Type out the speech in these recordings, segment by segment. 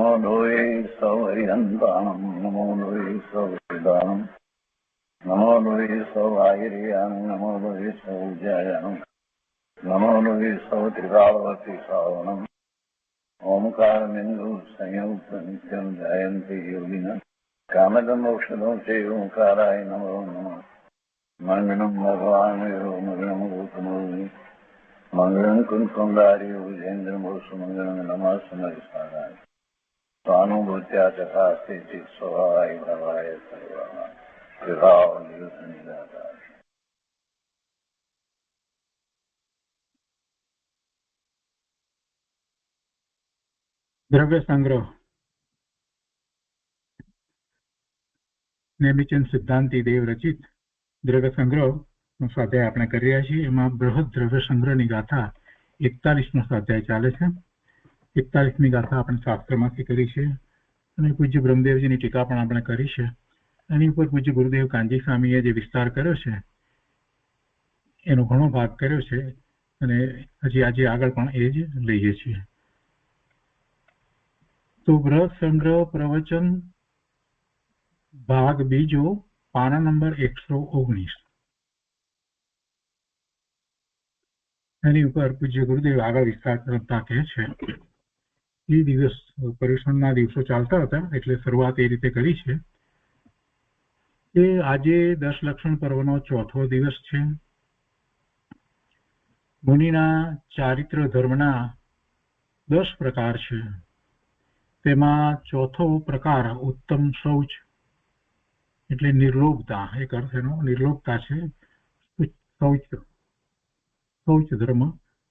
नमो लोये सौहरिहन्तानं नमो लोये सौहृदानं नमो लोये सौभागिर्यानं नमो लोये सौज्यायानं नमो लोये सौत्रिकालवती सावनं ओंकारमिन्दु संयुक्त नित्यं जयन्ति योगिनः कामदमोक्षदं चैव ओंकाराय नमो नमः मङ्गलं भगवान् मङ्गलं गौतमोनि मङ्गलं कुञ्कुण्डार्य विजेन्द्रमोसुमङ्गलं नमः समरिसाराय स्वानुभूत्या चकास्ते स्वभावाय भवाय सर्वाः विभाव निदाता। દ્રવ્ય સંગ્રહ નેમિચંદ સિદ્ધાંતિ દેવ રચિત દ્રવ્ય સંગ્રહ નો સ્વાધ્યાય આપણે કરી રહ્યા છીએ. એમાં બૃહદ દ્રવ્ય સંગ્રહની ગાથા 41નો સ્વાધ્યાય ચાલે છે. 41મી ગાથા આપણે શાસ્ત્રમાંથી કરી છે અને પૂજ્ય બ્રહ્મદેવજીની ટીકા પણ આપણે કરી છે. એની ઉપર પૂજ્ય ગુરુદેવ કાનજી સ્વામીએ જે વિસ્તાર કર્યો છે એનો ઘણો ભાગ કર્યો છે અને હજી આજે આગળ પણ એ જ લઈએ છીએ. તો બૃહદ સંગ્રહ પ્રવચન ભાગ બીજો, પાના નંબર 119. એની ઉપર પૂજ્ય ગુરુદેવ આગળ વિસ્તાર કરતા કહે છે. એ દિવસ પર્યુષણના દિવસો ચાલતા હતા એટલે શરૂઆત એ રીતે કરી છે કે આજે 10 લક્ષણ પર્વનો ચોથો દિવસ છે. મુનિના ચારિત્ર ધર્મના 10 પ્રકાર છે. તેમાં ચોથો પ્રકાર ઉત્તમ શૌચ એટલે નિર્લોભતા, એક અર્થ એનો નિર્લોભતા છે. શૌચ ધર્મ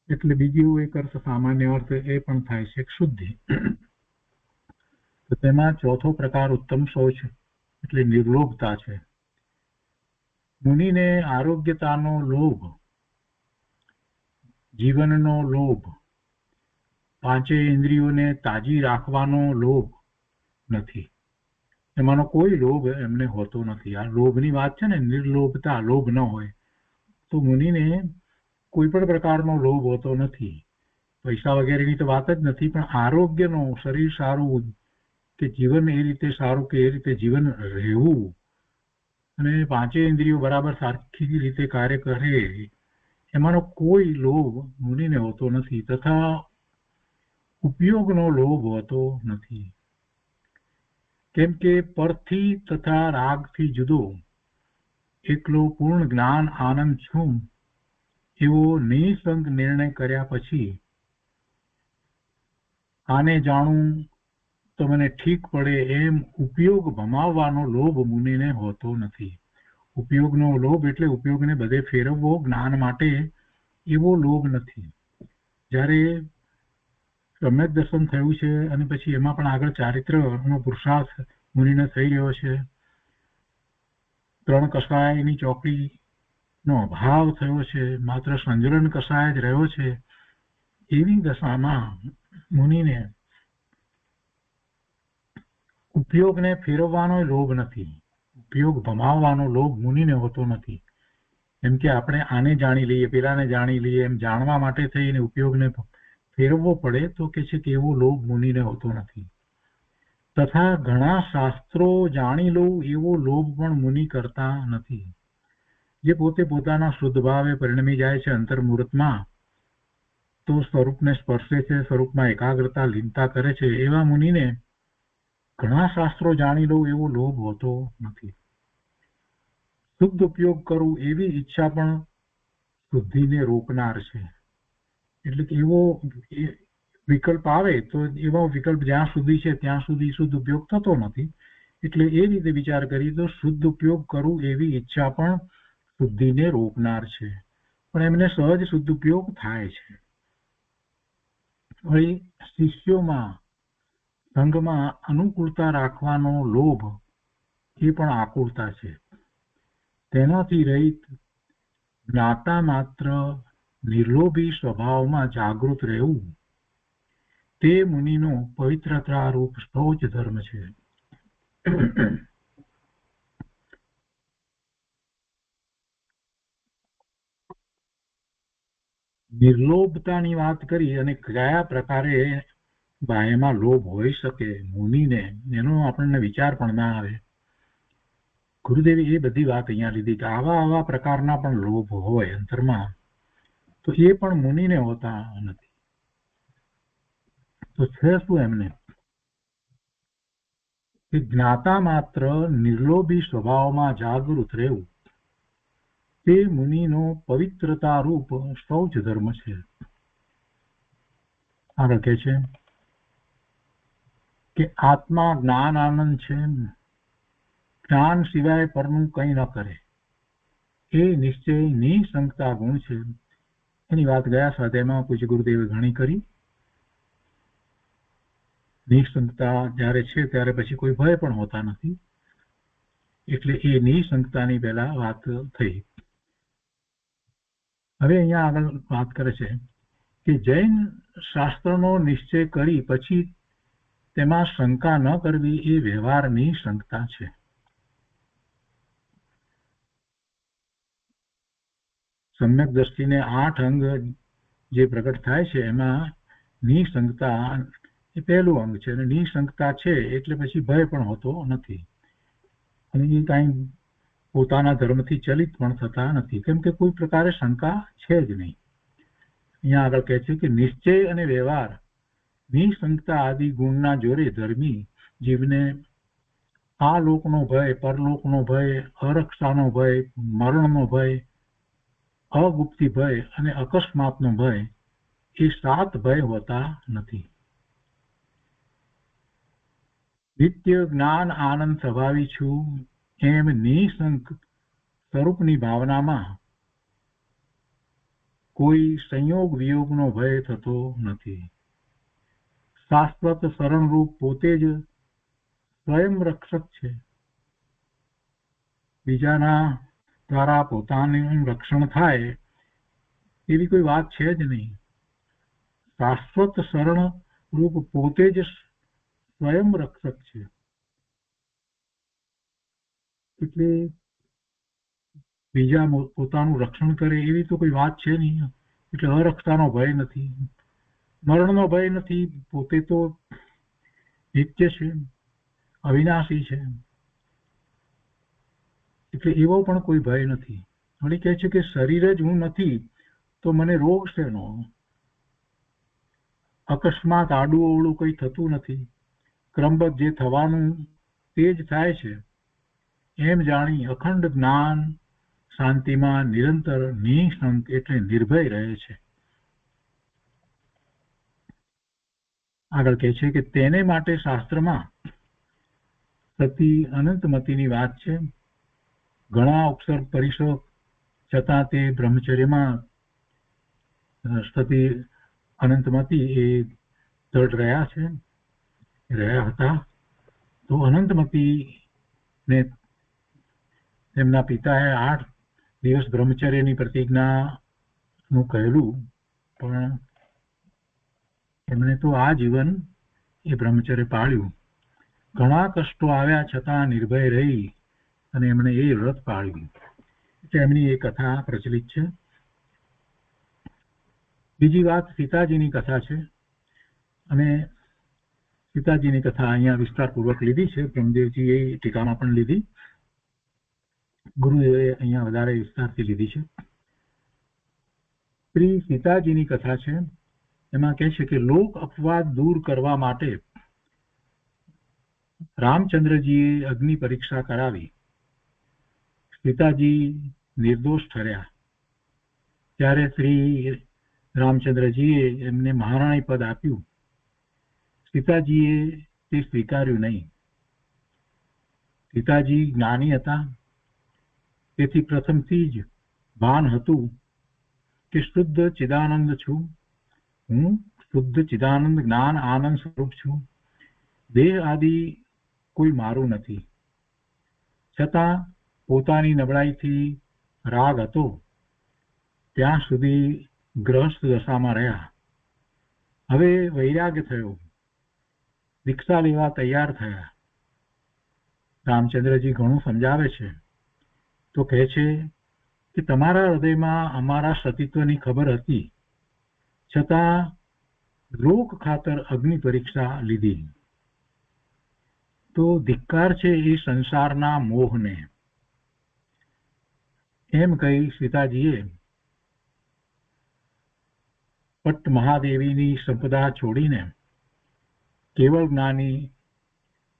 એટલે બીજું એક અર્થ સામાન્ય અર્થ એ પણ થાય છે શુદ્ધિ. તો તેમાં ચોથો પ્રકાર ઉત્તમ શૌચ એટલે નિર્લોભતા છે. મુનિને આરોગ્યતાનો લોભ, જીવનનો લોભ, પાંચે ઇન્દ્રિયોને તાજી રાખવાનો લોભ નથી. એમાંનો કોઈ લોભ એમને હોતો નથી. આ લોભની વાત છે ને, નિર્લોભતા, લોભ ન હોય તો મુનિને કોઈ પણ પ્રકારનો લોભ હોતો નથી. પૈસા વગેરેની તો વાત જ નથી, પણ આરોગ્યનો, શરીર સારું કે જીવન એ રીતે સારું કે એ રીતે જીવન રહેવું અને પાંચે ઇન્દ્રિયો બરાબર સારખી રીતે કાર્ય કરે એમાંનો કોઈ લોભ મુનિને હોતો નથી. તથા ઉપયોગનો લોભ હોતો નથી. કેમ કે પરથી તથા રાગથી જુદો એકલો પૂર્ણ જ્ઞાન આનંદ છું એવો નિસંગ નિર્ણય કર્યા પછી આને જાણું તો મને ઠીક પડે એમ ઉપયોગ ભમાવવાનો લોભ મુનિને હોતો નથી. ઉપયોગનો લોભ એટલે ઉપયોગને બધે ફેરવવો જ્ઞાન માટે, એવો લોભ નથી. જ્યારે સમ્યક દર્શન થયું છે અને પછી એમાં પણ આગળ ચારિત્રનો પુરુષાર્થ મુનિને થઈ રહ્યો છે, 3 કષાયની ચોકડીનો અભાવ થયો છે, માત્ર સંજ્ઞન કષાય જ રહ્યો છે, એવી દશામાં મુનિને ઉપયોગને ફેરવવાનો લોભ નથી, ઉપયોગ ભમાવવાનો લોભ મુનિને હોતો નથી. એમ કે આપણે આને જાણી લઈએ, પેલાને જાણી લઈએ, એમ જાણવા માટે થઈને ઉપયોગને ફેરવવો પડે તો કે છે કે એવો લોભ મુનિને હોતો નથી. તથા ઘણા શાસ્ત્રો જાણી લઉં એવો લોભ પણ મુનિ કરતા નથી. જે પોતે પોતાના શુદ્ધ ભાવે પરિણમી જાય છે અંતર્મુહૂર્તમાં, તો સ્વરૂપને સ્પર્શે છે, સ્વરૂપમાં એકાગ્રતા લીનતા કરે છે, એવા મુનિને ઘણા શાસ્ત્રો જાણી લઉં એવો લોભ હોતો નથી. શુદ્ધ ઉપયોગ કરું એવી ઈચ્છા પણ શુદ્ધિને રોકનાર છે. એટલે કે એવો વિકલ્પ આવે તો એવો વિકલ્પ જ્યાં સુધી છે ત્યાં સુધી શુદ્ધ ઉપયોગ થતો નથી. એટલે એ રીતે વિચાર કરીએ તો શુદ્ધ ઉપયોગ કરું એવી ઈચ્છા પણ શુદ્ધિને રોકનાર છે, પણ એમને સહજ શુદ્ધ ઉપયોગ થાય છે. વળી શિષ્યોમાં સંઘમાં અનુકૂળતા રાખવાનો લોભ એ પણ આકુળતા છે. તેનાથી રહિત જ્ઞાતા માત્ર નિર્લોભી સ્વભાવમાં જાગૃત રહેવું તે મુનિનો પવિત્રતા રૂપ શૌચ ધર્મ છે. નિર્લોભતાની વાત કરી અને કયા પ્રકારે બાહ્યમાં લોભ હોઈ શકે મુનિને, એનો આપણને વિચાર પણ ના આવે. ગુરુદેવે એ બધી વાત અહીંયા લીધી કે આવા પ્રકારના પણ લોભ હોય અંતરમાં, તો એ પણ મુનિને હોતા નથી. તો છે શું એમને કે જ્ઞાતા માત્ર નિર્લોભી સ્વભાવમાં જાગૃત રહેવું તે મુનિનો પવિત્રતા રૂપ શૌચ ધર્મ છે. આગળ કહે છે કે આત્મા જ્ઞાન આનંદ છે, જ્ઞાન સિવાય પરનું કંઈ ન કરે, એ નિશ્ચય નિસંગતા ગુણ છે. એની વાત ગયા સ્વાધ્યાયમાં પૂજ્ય ગુરુદેવે ઘણી કરી. નિસંગતા જ્યારે છે ત્યારે પછી કોઈ ભય પણ હોતા નથી, એટલે એ નિસંગતાની પહેલા વાત થઈ. હવે અહીંયા આગળ વાત કરે છે કે જૈન શાસ્ત્રનો નિશ્ચય કરી પછી તેમાં શંકા ન કરવી એ વ્યવહારની શંકા છે. સમ્યક દ્રષ્ટિને 8 અંગ જે પ્રગટ થાય છે એમાં નિસંગતા એ પહેલું અંગ છે, અને નિસંગતા છે એટલે પછી ભય પણ હોતો નથી, અને એ કાંઈ પોતાના ધર્મથી ચલિત પણ થતા નથી, કેમ કે કોઈ પ્રકારે શંકા છે જ નહીં. અહીંયા આગળ કહે છે કે નિશ્ચય અને વ્યવહાર નિસંગતા આદિ ગુણના જોરે ધર્મી જીવને આ લોકનો ભય, પરલોકનો ભય, અરક્ષાનો ભય, મરણનો ભય, અગુપ્તિ ભય અને અકસ્માતનો ભય એ 7 ભય હોતા નથી. નિત્ય જ્ઞાન આનંદ સ્વભાવી છું એમ નિસંક સ્વરૂપની ભાવનામાં કોઈ સંયોગ વિયોગનો ભય થતો નથી. શાશ્વત શરણરૂપ પોતે જ સ્વયં રક્ષક છે, બીજાના દ્વારા પોતાનું રક્ષણ થાય એવી કોઈ વાત છે જ નહીં. શાશ્વત શરણ રૂપ પોતે જ સ્વયં રક્ષક છે, એટલે બીજા પોતાનું રક્ષણ કરે એવી તો કોઈ વાત છે નહીં. એટલે અરક્ષાનો ભય નથી, મરણનો ભય નથી, પોતે તો નિત્ય છે, અવિનાશી છે, એટલે એવો પણ કોઈ ભય નથી. વળી કહે છે કે શરીર જ હું નથી તો મને રોગ શેનો, અકસ્માત આડું અવળું કંઈ થતું નથી, ક્રમબદ્ધ જે થવાનું તે જ થાય છે એમ જાણી અખંડ જ્ઞાન શાંતિમાં નિરંતર નિશંક એટલે નિર્ભય રહે છે. આગળ કહે છે કે તેને માટે શાસ્ત્રમાં સતી અનંતમતીની વાત છે. ઘણા ઉપસર્ગ પરિશોક છતાં તે બ્રહ્મચર્યમાં સતી અનંતમતી એ દૃઢ રહ્યા હતા. તો અનંતમતી ને તેમના પિતાએ 8 દિવસ બ્રહ્મચર્યની પ્રતિજ્ઞાનું કહેલું, પણ એમણે તો આ જીવન એ બ્રહ્મચર્ય પાળ્યું. ઘણા કષ્ટો આવ્યા છતાં નિર્ભય રહી અને એમણે એ વ્રત પાળ્યું. એટલે એમની એ કથા પ્રચલિત છે. બીજી વાત સીતાજીની કથા છે, અને સીતાજીની કથા અહીંયા વિસ્તારપૂર્વક લીધી છે. બ્રહ્મદેવજીએ ટીકામાં પણ લીધી, ગુરુએ અહીંયા વધારે વિસ્તારથી લીધી છે. શ્રી સીતાજીની કથા છે. એમાં કહે છે કે લોક અપવાદ દૂર કરવા માટે રામચંદ્રજીએ અગ્નિ પરીક્ષા કરાવી. સીતાજી નિર્દોષ ઠર્યા ત્યારે શ્રી રામચંદ્રજીએ એમને મહારાણી પદ આપ્યું. સીતાજીએ તે સ્વીકાર્યું નહીં. સીતાજી જ્ઞાની હતા, તેથી પ્રથમથી જ ભાન હતું કે શુદ્ધ ચિદાનંદ છું, હું શુદ્ધ ચિદાનંદ જ્ઞાન આનંદ સ્વરૂપ છું, દેહ આદિ કોઈ મારું નથી. છતાં પોતાની નબળાઈથી રાગ હતો ત્યાં સુધી ગ્રહસ્થ દશામાં રહ્યા. હવે વૈરાગ્ય થયો, દીક્ષા લેવા તૈયાર થયા. રામચંદ્રજી ઘણું સમજાવે છે, તો કહે છે કે તમારા હૃદયમાં અમારા સતીત્વની ખબર હતી, છતાં લોક ખાતર અગ્નિ પરીક્ષા લીધી. તો ધિક્કાર છે એ સંસારના મોહને. એમ કહી સીતાજીએ પટ્ટ મહાદેવીની સંપદા છોડીને કેવળ જ્ઞાની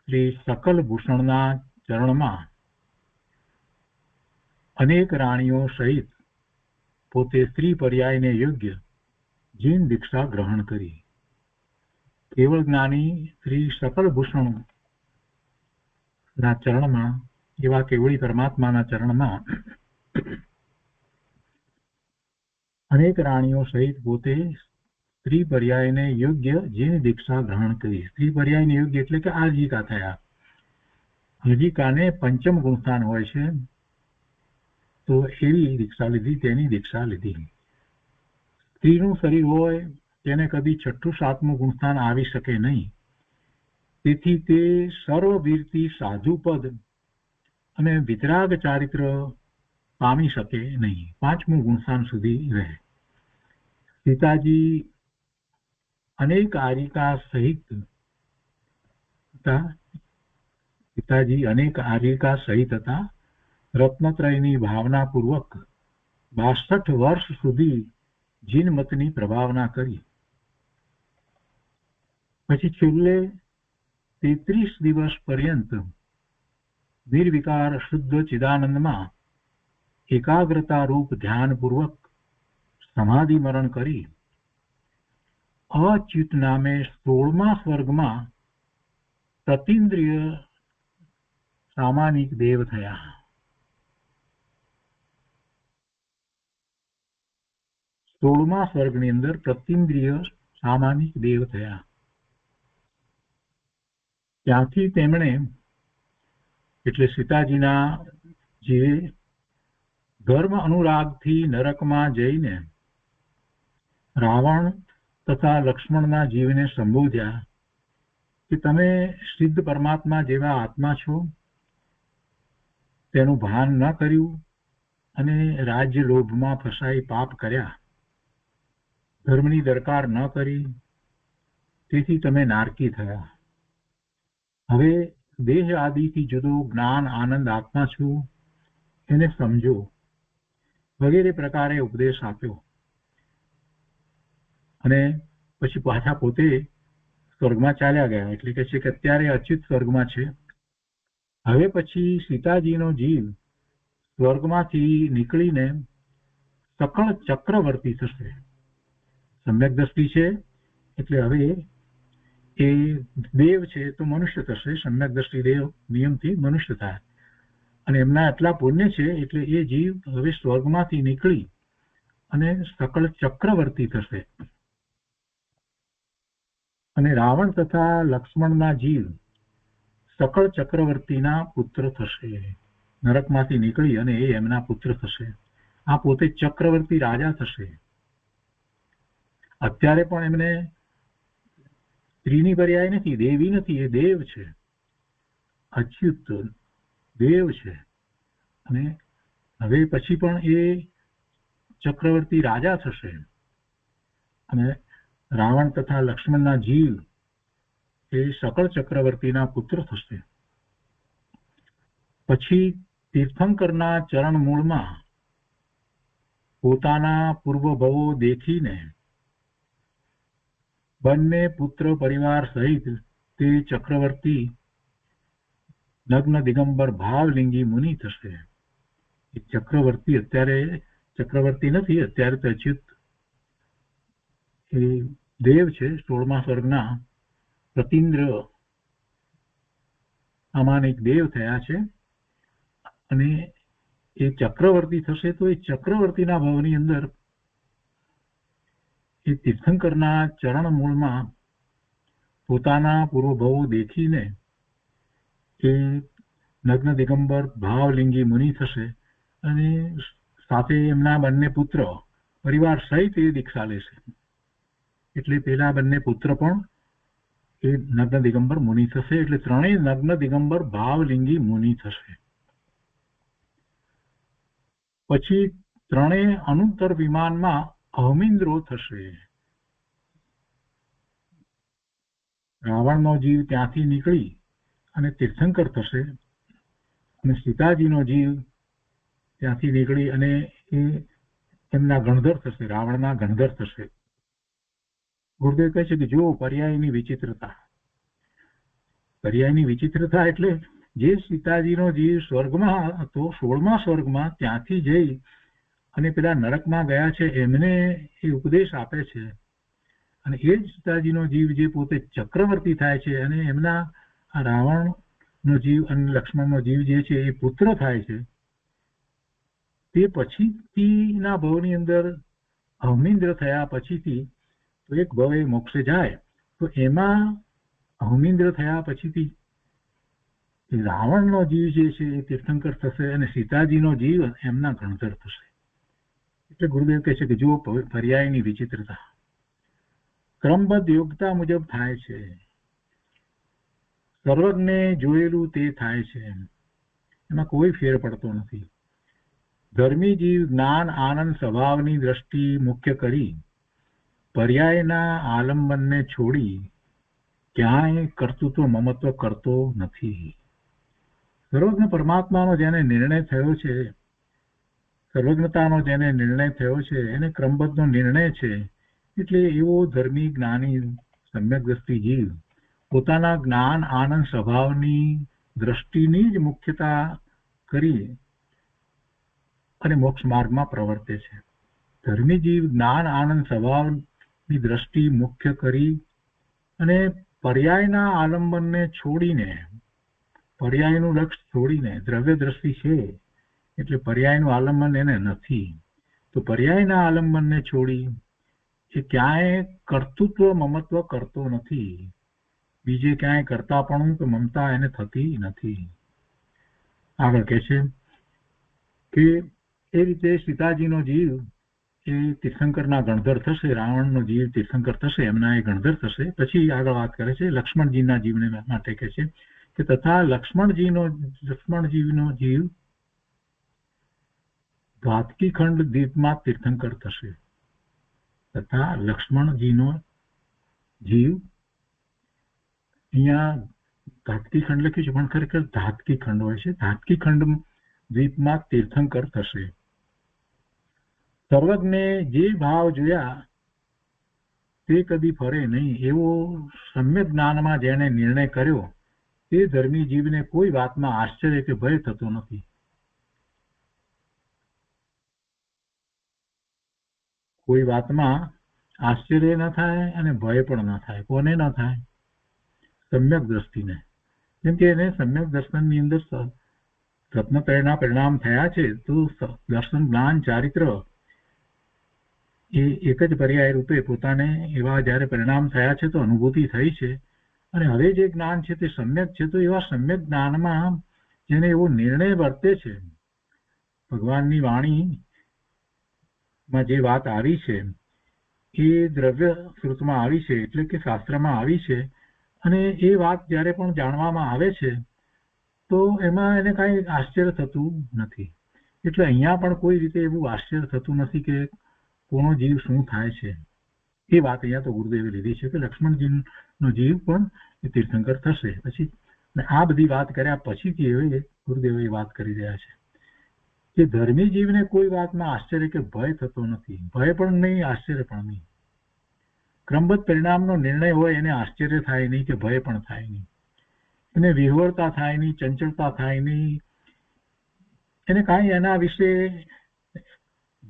શ્રી સકલ ભૂષણના ચરણમાં અનેક રાણીઓ સહિત પોતે સ્ત્રી પર્યાયને યોગ્ય જીન દીક્ષા ગ્રહણ કરી. કેવળ જ્ઞાની શ્રી સકલ ભૂષણ ના ચરણમાં, એવા કેવળી પરમાત્માના ચરણમાં અનેક રાણીઓ સહિત પોતે સ્ત્રી પર્યાયને યોગ્ય જીન દીક્ષા ગ્રહણ કરી. સ્ત્રી પર્યાયને યોગ્ય એટલે કે આજીકા થયા. આજીકાને પંચમ ગુણસ્થાન હોય છે, તો એવી દીક્ષા લીધી, તેની દીક્ષા લીધી. સ્ત્રીનું શરીર હોય તેને કદી છઠ્ઠું સાતમું ગુણસ્થાન આવી શકે નહીં. તેથી તે સર્વવીરથી સાધુ પદ અને વિતરાગ ચારિત્ર પામી શકે નહીં. પાંચમું ગુણસ્થાન સુધી રહે. સીતાજી અનેક આરિકા સહિત હતા. પિતાજી અનેક આરિકા સહિત હતા. રત્નત્રયની ભાવના પૂર્વક 62 વર્ષ સુધી જીનમતની પ્રભાવના કરી. પછી છેલ્લે 33 દિવસ પર્યંત નિર્વિકાર શુદ્ધ ચિદાનંદમાં એકાગ્રતા રૂપ ધ્યાન પૂર્વક સમાધિ મરણ કરી અચ્યુત નામે 16મા સ્વર્ગમાં પ્રતિન્દ્રિય સામાનિક દેવ થયા. સોળમા સ્વર્ગની અંદર પ્રતિન્દ્રિય સામાનિક દેવ થયા. ત્યાંથી તેમણે એટલે સીતાજીના જે ધર્મ અનુરાગથી નરકમાં જઈને રાવણ તથા લક્ષ્મણના જીવને સંબોધ્યા કે તમે સિદ્ધ પરમાત્મા જેવા આત્મા છો, તેનું ભાન ન કર્યું અને રાજ્ય લોભમાં ફસાઈ પાપ કર્યા, ધર્મની દરકાર ન કરી, તેથી તમે નારકી થયા. હવે દેહ આદિથી જુદો જ્ઞાન આનંદ આત્મા છું, એને સમજો વગેરે પ્રકારે ઉપદેશ આપ્યો. અને પછી પાછા પોતે સ્વર્ગમાં ચાલ્યા ગયા. એટલે કે છે કે અત્યારે અચ્યુત સ્વર્ગમાં છે. હવે પછી સીતાજીનો જીવ સ્વર્ગમાંથી નીકળીને સકળ ચક્રવર્તી થશે. સમ્યક દ્રષ્ટિ છે એટલે હવે એ દેવ છે તો મનુષ્ય થશે. સમ્યક દ્રષ્ટિ દેવ નિયમથી મનુષ્ય થાય. અને એમના એટલા પુણ્ય છે એટલે એ જીવ હવે સ્વર્ગમાંથી નીકળી અને સકળ ચક્રવર્તી થશે. અને રાવણ તથા લક્ષ્મણના જીવ સકળ ચક્રવર્તીના પુત્ર થશે. નરકમાંથી નીકળી અને એ એમના પુત્ર થશે. આ પોતે ચક્રવર્તી રાજા થશે. અત્યારે પણ એમને સ્ત્રીની પર્યાય નથી, દેવી નથી, એ દેવ છે, અચ્યુત દેવ છે. અને હવે પછી પણ એ ચક્રવર્તી રાજા થશે. અને રાવણ તથા લક્ષ્મણના જીવ એ સકળ ચક્રવર્તીના પુત્ર થશે. પછી તીર્થંકરના ચરણ મૂળમાં પોતાના પૂર્વ ભવો દેખીને બંને પુત્ર પરિવાર સહિત તે ચક્રવર્તી નગ્ન દિગંબર ભાવલિંગી મુનિ થશે. એ ચક્રવર્તી અત્યારે ચક્રવર્તી નથી, અત્યારે તો અચ્યુત એ દેવ છે. 16મા સ્વર્ગના પ્રતિન્દ્ર સામાનિક દેવ થયા છે. અને એ ચક્રવર્તી થશે તો એ ચક્રવર્તીના ભાવની અંદર એ તીર્થંકરના ચરણ મૂળમાં પોતાના પૂર્વ ભવો દેખીને એ નગ્ન દિગંબર ભાવલિંગી મુનિ થશે. અને સાથે એમના બંને પુત્ર પરિવાર સહિત એ દીક્ષા લેશે. એટલે પેલા બંને પુત્ર પણ એ નગ્ન દિગંબર મુનિ થશે. એટલે ત્રણેય નગ્ન દિગંબર ભાવલિંગી મુનિ થશે. પછી ત્રણેય અનુત્તર વિમાનમાં અહમિન્દ્રો થશે. રાવણનો જીવ ત્યાંથી નીકળી અને તીર્થંકર થશે અને સીતાજીનો જીવ ત્યાંથી નીકળી અને એ એમના ગણધર થશે, રાવણના ગણધર થશે. ગુરુદેવ કહે છે કે જો પર્યાયની વિચિત્રતા, પર્યાયની વિચિત્રતા એટલે જે સીતાજીનો જીવ સ્વર્ગમાં હતો, 16મા સ્વર્ગમાં, ત્યાંથી જઈ અને પેલા નરકમાં ગયા છે એમને એ ઉપદેશ આપે છે. અને એ જ સીતાજીનો જીવ જે પોતે ચક્રવર્તી થાય છે અને એમના આ રાવણનો જીવ અને લક્ષ્મણનો જીવ જે છે એ પુત્ર થાય છે, તે પછીના ભવની અંદર અવનિન્દ્ર થયા પછીથી તો એક ભવ એ મોક્ષે જાય, તો એમાં અવનિન્દ્ર થયા પછીથી રાવણનો જીવ જે છે એ તીર્થંકર થશે અને સીતાજીનો જીવ એમના ગણધર થશે. એટલે ગુરુદેવ કહે છે કે જો પર્યાયની વિચિત્રતા ક્રમબદ્ધ યોગ્યતા મુજબ થાય છે, સર્વજ્ઞે જોયેલું તે થાય છે, એમાં કોઈ ફેર પડતો નથી. ધર્મી જીવ જ્ઞાન આનંદ સ્વભાવની દ્રષ્ટિ મુખ્ય કરી પર્યાયના આલંબનને છોડી ક્યાંય કર્તૃત્વ મમત્વ કરતો નથી. સર્વજ્ઞ પરમાત્માનો જેને નિર્ણય થયો છે, સર્વજ્ઞતાનો જેને નિર્ણય થયો છે એને ક્રમબદ્ધનો નિર્ણય છે. એટલે એવો ધર્મી જ્ઞાની સમ્યક દ્રષ્ટિ જીવ પોતાના જ્ઞાન આનંદ સ્વભાવની દ્રષ્ટિની જ મુખ્યતા કરી અને મોક્ષ માર્ગમાં પ્રવર્તે છે. ધર્મી જીવ જ્ઞાન આનંદ સ્વભાવની દ્રષ્ટિ મુખ્ય કરી અને પર્યાયના આલંબનને છોડીને, પર્યાયનું લક્ષ્ય છોડીને, દ્રવ્ય દ્રષ્ટિ છે એટલે પર્યાયનું આલંબન એને નથી, તો પર્યાયના આલંબનને છોડી એ ક્યાંય કર્તૃત્વ મમત્વ કરતો નથી, બીજે ક્યાંય કરતાપણું કે મમતા એને થતી નથી. આગળ કહે છે કે એ રીતે સીતાજીનો જીવ એ તીર્થંકરના ગણધર થશે, રાવણનો જીવ તીર્થંકર થશે, એમના એ ગણધર થશે. પછી આગળ વાત કરે છે લક્ષ્મણજીના જીવને માટે કહે છે કે તથા લક્ષ્મણજીનો જીવ દ્વાતકી ખંડ દ્વીપમાં તીર્થંકર થશે. તથા લક્ષ્મણજીનો જીવ, અહીંયા ધાતકી ખંડ લખ્યું છે પણ ખરેખર ધાતકી ખંડ હોય છે, ધાતકી ખંડ દ્વીપમાં તીર્થંકર થશે. સર્વજ્ઞે જે ભાવ જોયા તે કદી ફરે નહીં, એવો સમ્યક જ્ઞાનમાં જેને નિર્ણય કર્યો તે ધર્મી જીવને કોઈ વાતમાં આશ્ચર્ય કે ભય થતો નથી. કોઈ વાતમાં આશ્ચર્ય ન થાય અને ભય પણ ન થાય. કોને ન થાય? સમ્યક દ્રષ્ટિને. જેમ કે એને સમ્યક દર્શનની અંદર રત્નત્રયના પરિણામ થયા છે, તો દર્શન જ્ઞાન ચારિત્ર એ એક જ પર્યાય રૂપે પોતાને એવા જયારે પરિણામ થયા છે તો અનુભૂતિ થઈ છે, અને હવે જે જ્ઞાન છે તે સમ્યક છે, તો એવા સમ્યક જ્ઞાનમાં જેને એવો નિર્ણય વર્તે છે, ભગવાનની વાણીમાં જે વાત આવી છે એ દ્રવ્ય શ્રુતમાં આવી છે, એટલે કે શાસ્ત્રમાં આવી છે, અને એ વાત જ્યારે પણ જાણવામાં આવે છે તો એમાં એને કાંઈ આશ્ચર્ય થતું નથી. એટલે અહીંયા પણ કોઈ રીતે એવું આશ્ચર્ય થતું નથી કે કોનો જીવ શું થાય છે. એ વાત અહીંયા તો ગુરુદેવે લીધી છે કે લક્ષ્મણજીનો જીવ પણ એ તીર્થંકર થશે. પછી આ બધી વાત કર્યા પછીથી હવે ગુરુદેવ એ વાત કરી રહ્યા છે કે ધર્મી જીવને કોઈ વાતમાં આશ્ચર્ય કે ભય થતો નથી, ભય પણ નહીં, આશ્ચર્ય પણ નહીં. ક્રમબદ્ધ પરિણામનો નિર્ણય હોય એને આશ્ચર્ય થાય નહીં કે ભય પણ થાય નહીં, એને વિહવળતા થાય નહીં, ચંચળતા થાય નહીં, એને કાંઈ એના વિશે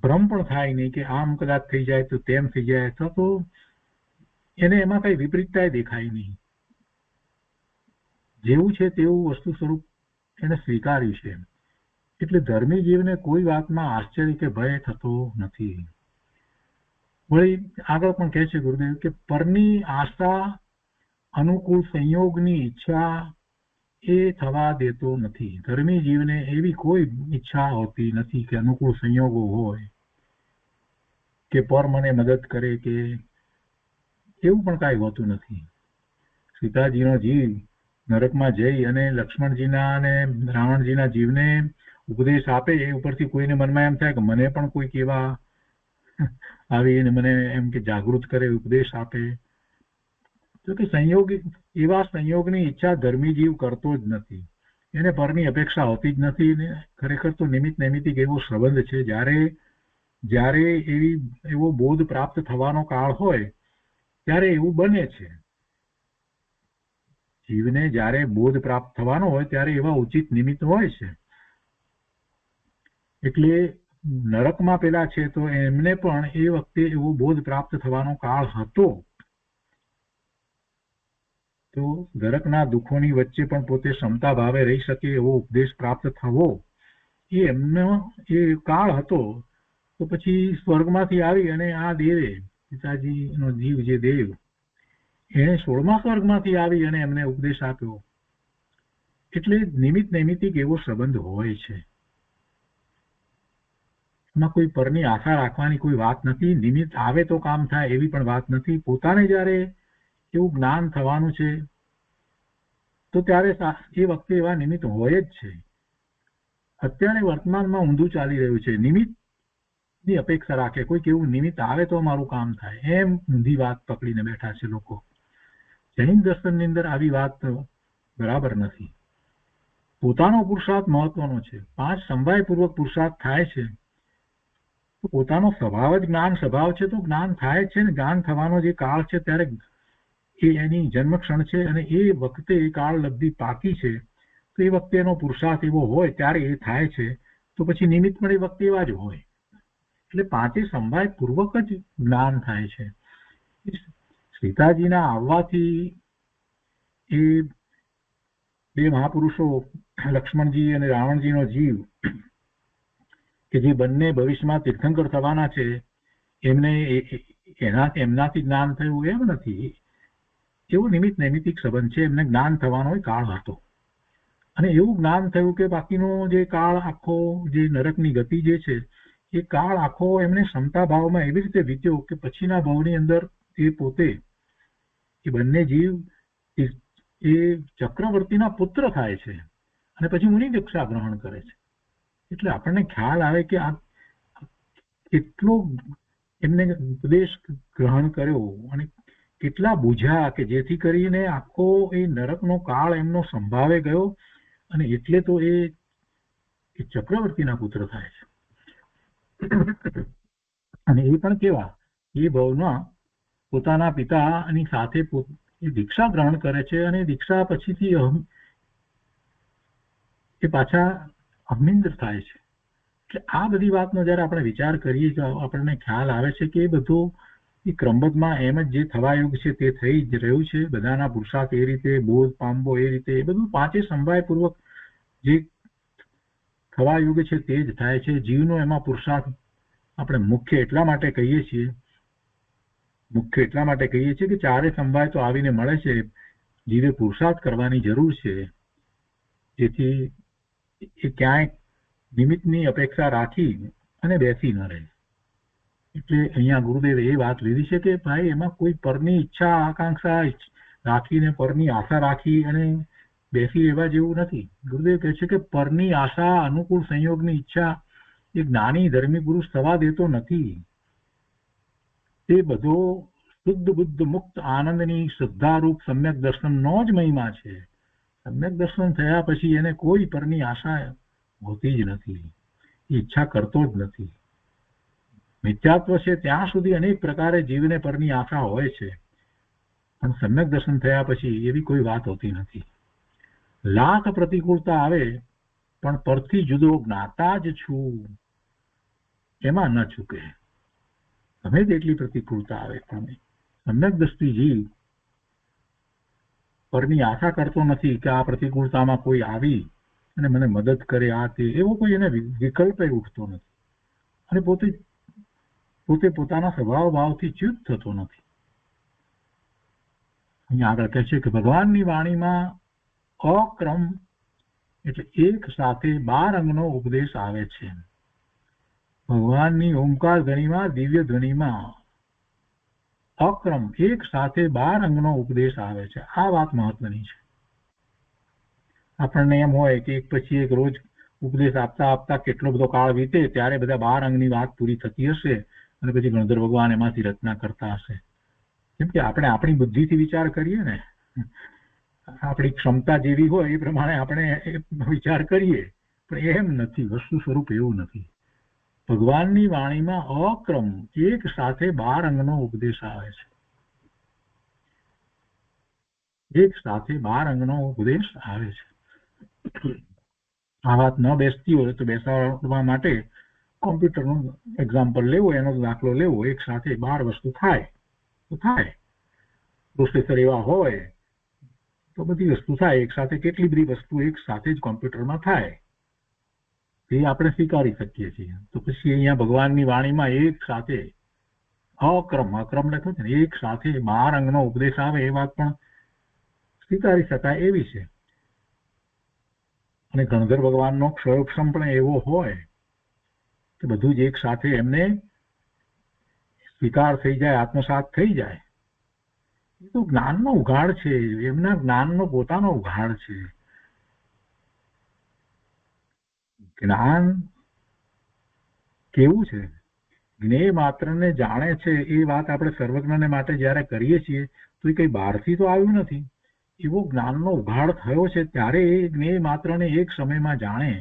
ભ્રમ પણ થાય નહીં કે આમ કદાચ થઈ જાય તો તેમ થઈ જાય, અથવા તો એને એમાં કઈ વિપરીતતા દેખાય નહીં. જેવું છે તેવું વસ્તુ સ્વરૂપ એને સ્વીકાર્યું છે. એટલે ધર્મી જીવને કોઈ વાતમાં આશ્ચર્ય કે ભય થતો નથી. વળી આગળ પણ કહે છે ગુરુદેવ કે પરની આશા અનુકૂળ સંયોગની ઈચ્છા એ થવા દેતો નથી. ધર્મી જીવને એવી કોઈ ઈચ્છા હોતી નથી કે અનુકૂળ સંયોગો હોય કે પર મને મદદ કરે, કે એવું પણ કાંઈ હોતું નથી. સીતાજીનો જીવ નરકમાં જઈ અને લક્ષ્મણજીના અને રાવણજીના જીવને ઉપદેશ આપે, એ ઉપરથી કોઈને મનમાં એમ થાય કે મને પણ કોઈક એવા આવીને મને એમ કે જાગૃત કરે, ઉપદેશ આપે, જો કે એવા સંયોગની ઈચ્છા ધર્મી જીવ કરતો જ નથી, એને પરની અપેક્ષા હોતી જ નથી. ને ખરેખર તો નિમિત્ત નૈમિતિક એવો સંબંધ છે. જ્યારે એવો બોધ પ્રાપ્ત થવાનો કાળ હોય ત્યારે એવું બને છે. જીવને જ્યારે બોધ પ્રાપ્ત થવાનો હોય ત્યારે એવા ઉચિત નિમિત્ત હોય છે. એટલે નરકમાં પેલા છે તો એમને પણ એ વખતે એવો બોધ પ્રાપ્ત થવાનો કાળ હતો. તો નરકના દુઃખોની વચ્ચે પણ પોતે ક્ષમતા ભાવે રહી શકે એવો ઉપદેશ પ્રાપ્ત થવો એ એમનો એ કાળ હતો. તો પછી સ્વર્ગમાંથી આવી અને આ દેવે પિતાજીનો જીવ જે દેવ એને 16મા સ્વર્ગમાંથી આવી અને એમને ઉપદેશ આપ્યો. એટલે નિમિત્ત નૈમિતિક એવો સંબંધ હોય છે. એમાં કોઈ પરની આશા રાખવાની કોઈ વાત નથી. નિમિત્ત આવે તો કામ થાય એવી પણ વાત નથી. પોતાને જ્યારે એવું જ્ઞાન થવાનું છે તો ત્યારે એ વખતે એવા નિમિત્ત હોય જ છે. અત્યારે વર્તમાનમાં ઊંધું ચાલી રહ્યું છે. નિમિત્તની અપેક્ષા રાખે, કોઈક એવું નિમિત્ત આવે તો મારું કામ થાય, એમ ઊંધી વાત પકડીને બેઠા છે લોકો. જૈન દર્શનની અંદર આવી વાત બરાબર નથી. પોતાનો પુરુષાર્થ મહત્વનો છે. 5 સમવાયપૂર્વક પુરુષાર્થ થાય છે તો પોતાનો સ્વભાવ જ જ્ઞાન સ્વભાવ છે તો જ્ઞાન થાય છે ને. જ્ઞાન થવાનો જે કાળ છે ત્યારે એ એની જન્મક્ષણ છે અને એ વખતે એ કાળ લબ્ધિ પાકી છે તો એ વખતે એનો પુરુષાર્થ એવો હોય ત્યારે એ થાય છે. તો પછી નિમિત્ત પણ એ વખતે એવા જ હોય. એટલે 5 સમવાય પૂર્વક જ જ્ઞાન થાય છે. સીતાજીના આવવાથી એ 2 મહાપુરુષો લક્ષ્મણજી અને રાવણજીનો જીવ કે જે બંને ભવિષ્યમાં તીર્થંકર થવાના છે એમને એમનાથી જ્ઞાન થયું એમ નથી. એવું નિમિત્ત નૈમિતિક સંબંધ છે. એમને જ્ઞાન થવાનો કાળ હતો અને એવું જ્ઞાન થયું કે બાકીનો જે કાળ આખો જે નરકની ગતિ જે છે એ કાળ આખો એમને ક્ષમતા ભાવમાં એવી રીતે વીત્યો કે પછીના ભાવની અંદર એ પોતે એ બંને જીવ એ ચક્રવર્તીના પુત્ર થાય છે અને પછી મુનિ દીક્ષા ગ્રહણ કરે છે. એટલે આપણને ખ્યાલ આવે કે આ કેટલો એમને ઉપદેશ ગ્રહણ કર્યો અને કેટલા બુઝ્યા કે જેથી કરીને આખો એ નરકનો કાળ એમનો સંભાવે ગયો અને એટલે તો એ ચક્રવર્તીના પુત્ર થાય છે. અને એ પણ કેવા એ ભાવમાં પોતાના પિતાની સાથે દીક્ષા ગ્રહણ કરે છે અને દીક્ષા પછીથી એ પાછા અમિન્દ્ર થાય છે. એટલે આ બધી વાતનો જયારે આપણે વિચાર કરીએ તો આપણને ખ્યાલ આવે છે કે એ બધું એ ક્રમબદ્ધમાં એમ જ જે થવાયુગ છે તે થઈ જ રહ્યું છે. બધાના પુરુષાર્થ એ રીતે બોધ પામવો એ રીતે એ બધું 5 સમવાયપૂર્વક જે થવાયુગ છે તે જ થાય છે. જીવનો એમાં પુરુષાર્થ આપણે મુખ્ય એટલા માટે કહીએ છીએ કે 4 સમવાય તો આવીને મળે છે. જીવે પુરુષાર્થ કરવાની જરૂર છે જેથી એ ક્યાંય નિમિત્તની અપેક્ષા રાખી અને બેસી ન રહે. એટલે અહીંયા ગુરુદેવે એ વાત લીધી છે કે ભાઈ એમાં કોઈ પરની ઈચ્છા આકાંક્ષા રાખીને પરની આશા રાખી અને બેસી રહેવા જેવું નથી. ગુરુદેવ કહે છે કે પરની આશા અનુકૂળ સંયોગની ઈચ્છા એ જ્ઞાની ધર્મી પુરુષ થવા દેતો નથી. તે બધો શુદ્ધ બુદ્ધ મુક્ત આનંદની શ્રદ્ધારૂપ સમ્યક દર્શનનો જ મહિમા છે. સમ્યક દર્શન થયા પછી એને કોઈ પરની આશા હોતી જ નથી, ઈચ્છા કરતો જ નથી. મિથ્યાત્વ છે ત્યાં સુધી અનેક પ્રકારે જીવને પરની આશા હોય છે પણ સમ્યક દર્શન થયા પછી એવી કોઈ વાત હોતી નથી. લાખ પ્રતિકૂળતા આવે પણ પરથી જુદો જ્ઞાતા જ છું એમાં ન ચૂકે. ગમે તેટલી પ્રતિકૂળતા આવે પણ સમ્યક દ્રષ્ટિ જીવ પરની આશા કરતો નથી કે આ પ્રતિકૂળતામાં કોઈ આવી અને મને મદદ કરે આ તે એવો કોઈ એને વિકલ્પ ઉઠતો નથી અને પોતે પોતાના સ્વભાવ ભાવથી ચ્યુત થતો નથી. અહીંયા આગળ કહે છે કે ભગવાનની વાણીમાં અક્રમ એટલે એક સાથે 12 અંગનો ઉપદેશ આવે છે. ભગવાનની ઓમકાર ધ્વનિમાં દિવ્ય ધ્વનિમાં અક્રમ એક સાથે 12 અંગનો ઉપદેશ આવે છે. આ વાત મહત્વની છે. આપણને એમ હોય કે એક પછી એક રોજ ઉપદેશ આપતા આપતા કેટલો બધો કાળ વીતે ત્યારે બધા 12 અંગની વાત પૂરી થતી હશે અને પછી ગણધર ભગવાન એમાંથી રચના કરતા હશે. કેમ કે આપણે આપણી બુદ્ધિથી વિચાર કરીએ ને, આપણી ક્ષમતા જેવી હોય એ પ્રમાણે આપણે વિચાર કરીએ, પણ એમ નથી. વસ્તુ સ્વરૂપ એવું નથી. ભગવાનની વાણીમાં અક્રમ એક સાથે 12 અંગનો ઉપદેશ આવે છે. એક સાથે 12 અંગનો ઉપદેશ આવે છે. આ વાત ન બેસતી હોય તો બેસાડવા માટે કોમ્પ્યુટરનું એક્ઝામ્પલ લેવો, એનો દાખલો લેવો. એક સાથે 12 વસ્તુ થાય તો થાય. પ્રોસેસર એવા હોય તો બધી વસ્તુ થાય. એક સાથે કેટલી બધી વસ્તુ એક સાથે જ કોમ્પ્યુટરમાં થાય એ આપણે સ્વીકારી શકીએ છીએ. તો પછી અહીંયા ભગવાનની વાણીમાં એક સાથે અક્રમ લખ્યો છે ને, એક સાથે 12 અંગનો ઉપદેશ આવે એ વાત પણ સ્વીકારી શકાય એવી છે. અને ગણધર ભગવાનનો ક્ષયોક્ષમ પણ એવો હોય કે બધું જ એક સાથે એમને સ્વીકાર થઈ જાય, આત્મસાત થઈ જાય. એ તો જ્ઞાનનો ઉઘાડ છે, એમના જ્ઞાનનો પોતાનો ઉઘાડ છે. જ્ઞાન કેવું છે? જ્ઞેય માત્રને જાણે છે એ વાત આપણે સર્વજ્ઞને માટે જ્યારે કરીએ છીએ તો એ કઈ બહારથી તો આવ્યું નથી. એવો જ્ઞાનનો ઉઘાડ થયો છે ત્યારે એ જ્ઞેય માત્રને એક સમયમાં જાણે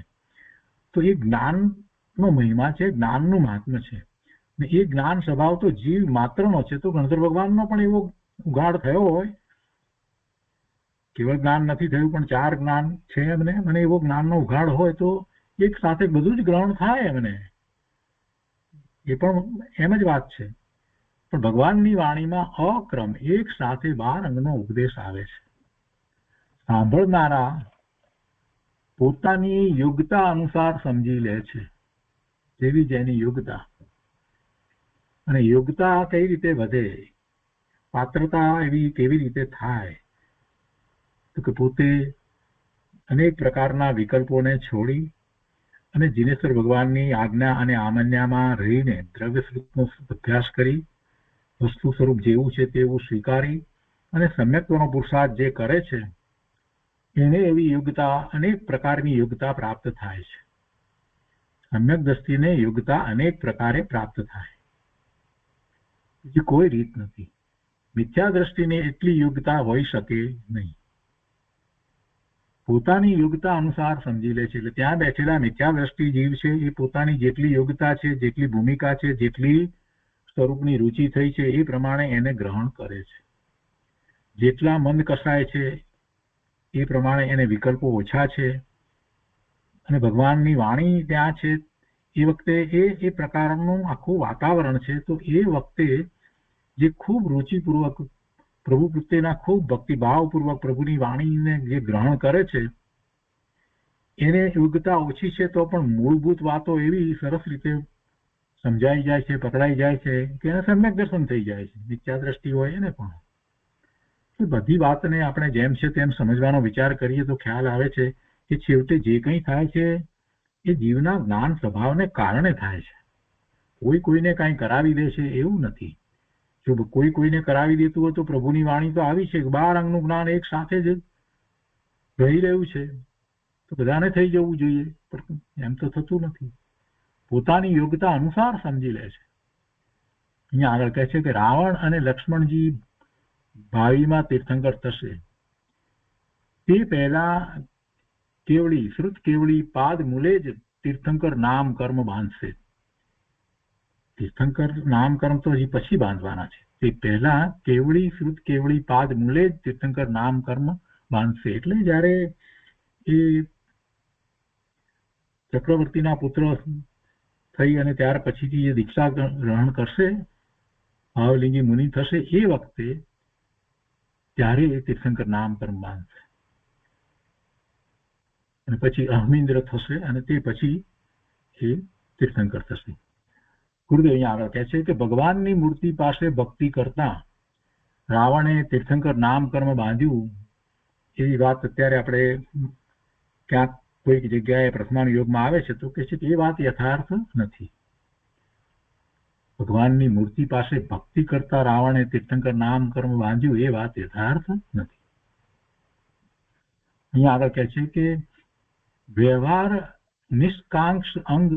તો એ જ્ઞાનનો મહિમા છે, જ્ઞાનનું મહાત્મ્ય છે. ને એ જ્ઞાન સ્વભાવ તો જીવ માત્રનો છે. તો ગણધર ભગવાનનો પણ એવો ઉઘાડ થયો હોય, કેવળ જ્ઞાન નથી થયું પણ 4 જ્ઞાન છે એમને, અને એવો જ્ઞાનનો ઉઘાડ હોય તો એક સાથે બધું જ ગ્રહણ થાય એમને. એ પણ એમ જ વાત છે. પણ ભગવાનની વાણીમાં અક્રમ એક સાથે 12 અંગનો ઉપદેશ આવે છે. સાંભળનારા પોતાની યોગ્યતા અનુસાર સમજી લે છે, જેવી જેની યોગ્યતા. અને યોગ્યતા કઈ રીતે વધે, પાત્રતા એવી કેવી રીતે થાય, તો કે પોતે અનેક પ્રકારના વિકલ્પોને છોડી અને જીનેશ્વર ભગવાનની આજ્ઞા અને આમન્યામાં રહીને દ્રવ્ય સ્વરૂપનો અભ્યાસ કરી વસ્તુ સ્વરૂપ જેવું છે તેવું સ્વીકારી અને સમ્યક્ત્વનો પુરુષાર્થ જે કરે છે એને એવી યોગ્યતા, અનેક પ્રકારની યોગ્યતા પ્રાપ્ત થાય છે. સમ્યક દ્રષ્ટિને યોગ્યતા અનેક પ્રકારે પ્રાપ્ત થાય, બીજી કોઈ રીત નથી. મિથ્યા દ્રષ્ટિને એટલી યોગ્યતા હોઈ શકે નહીં. પોતાની યોગ્યતા અનુસાર સમજી લે છે. એટલે ત્યાં બેઠેલા મિથ્યા દ્રષ્ટિ જીવ છે એ પોતાની જેટલી યોગ્યતા છે, જેટલી ભૂમિકા છે, જેટલી સ્વરૂપની રુચિ થઈ છે એ પ્રમાણે એને ગ્રહણ કરે છે. જેટલા મંદ કસાય છે એ પ્રમાણે એને વિકલ્પો ઓછા છે. અને ભગવાનની વાણી ત્યાં છે એ વખતે એ પ્રકારનું આખું વાતાવરણ છે. તો એ વખતે જે ખૂબ રુચિપૂર્વક પ્રભુ પ્રત્યેના ખૂબ ભક્તિભાવપૂર્વક પ્રભુની વાણીને જે ગ્રહણ કરે છે એને યોગ્યતા ઓછી છે તો પણ મૂળભૂત વાતો એવી સરસ રીતે સમજાઈ જાય છે, પકડાઈ જાય છે કે એને સમ્યક દર્શન થઈ જાય છે. મિથ્યા દ્રષ્ટિ હોય એને પણ એ બધી વાતને આપણે જેમ છે તેમ સમજવાનો વિચાર કરીએ તો ખ્યાલ આવે છે કે છેવટે જે કંઈ થાય છે એ જીવના જ્ઞાન સ્વભાવને કારણે થાય છે. કોઈ કોઈને કાંઈ કરાવી દે છે એવું નથી. જો કોઈ કોઈને કરાવી દેતું હોય તો પ્રભુની વાણી તો આવી છે, 12 અંગનું જ્ઞાન એક સાથે જ રહી રહ્યું છે તો બધાને થઈ જવું જોઈએ, પણ એમ તો થતું નથી. પોતાની યોગ્યતા અનુસાર સમજી લે છે. અહીંયા આગળ કહે છે કે રાવણ અને લક્ષ્મણજી ભાવિમાં તીર્થંકર થશે તે પહેલા કેવળી શ્રુત કેવળી પાદ મૂલે જ તીર્થંકર નામ કર્મ બાંધશે. તીર્થંકર નામ કર્મ તો હજી પછી બાંધવાના છે. તે પહેલા કેવળી શ્રુત કેવળી પાદ મૂલે જ તીર્થંકર નામ કર્મ બાંધશે. એટલે જયારે એ ચક્રવર્તીના પુત્ર થઈ અને ત્યાર પછીથી જે દીક્ષા ગ્રહણ કરશે, ભાવલિંગી મુનિ થશે, એ વખતે ત્યારે એ તીર્થંકર નામ કર્મ બાંધશે. અને પછી અહમિન્દ્ર થશે અને તે પછી એ તીર્થંકર થશે. ગુરુદેવ અહીંયા આગળ કહે છે કે ભગવાનની મૂર્તિ પાસે ભક્તિ કરતા રાવણે તીર્થંકર નામ કર્મ બાંધ્યું એવી વાત અત્યારે આપણે ક્યાંક કોઈક જગ્યાએ પ્રથમાન યોગમાં આવે છે તો કહે છે કે એ વાત યથાર્થ નથી. ભગવાનની મૂર્તિ પાસે ભક્તિ કરતા રાવણે તીર્થંકર નામ કર્મ બાંધ્યું એ વાત યથાર્થ નથી. અહીંયા આગળ કહે છે કે વ્યવહાર નિષ્કાંક્ષ અંગ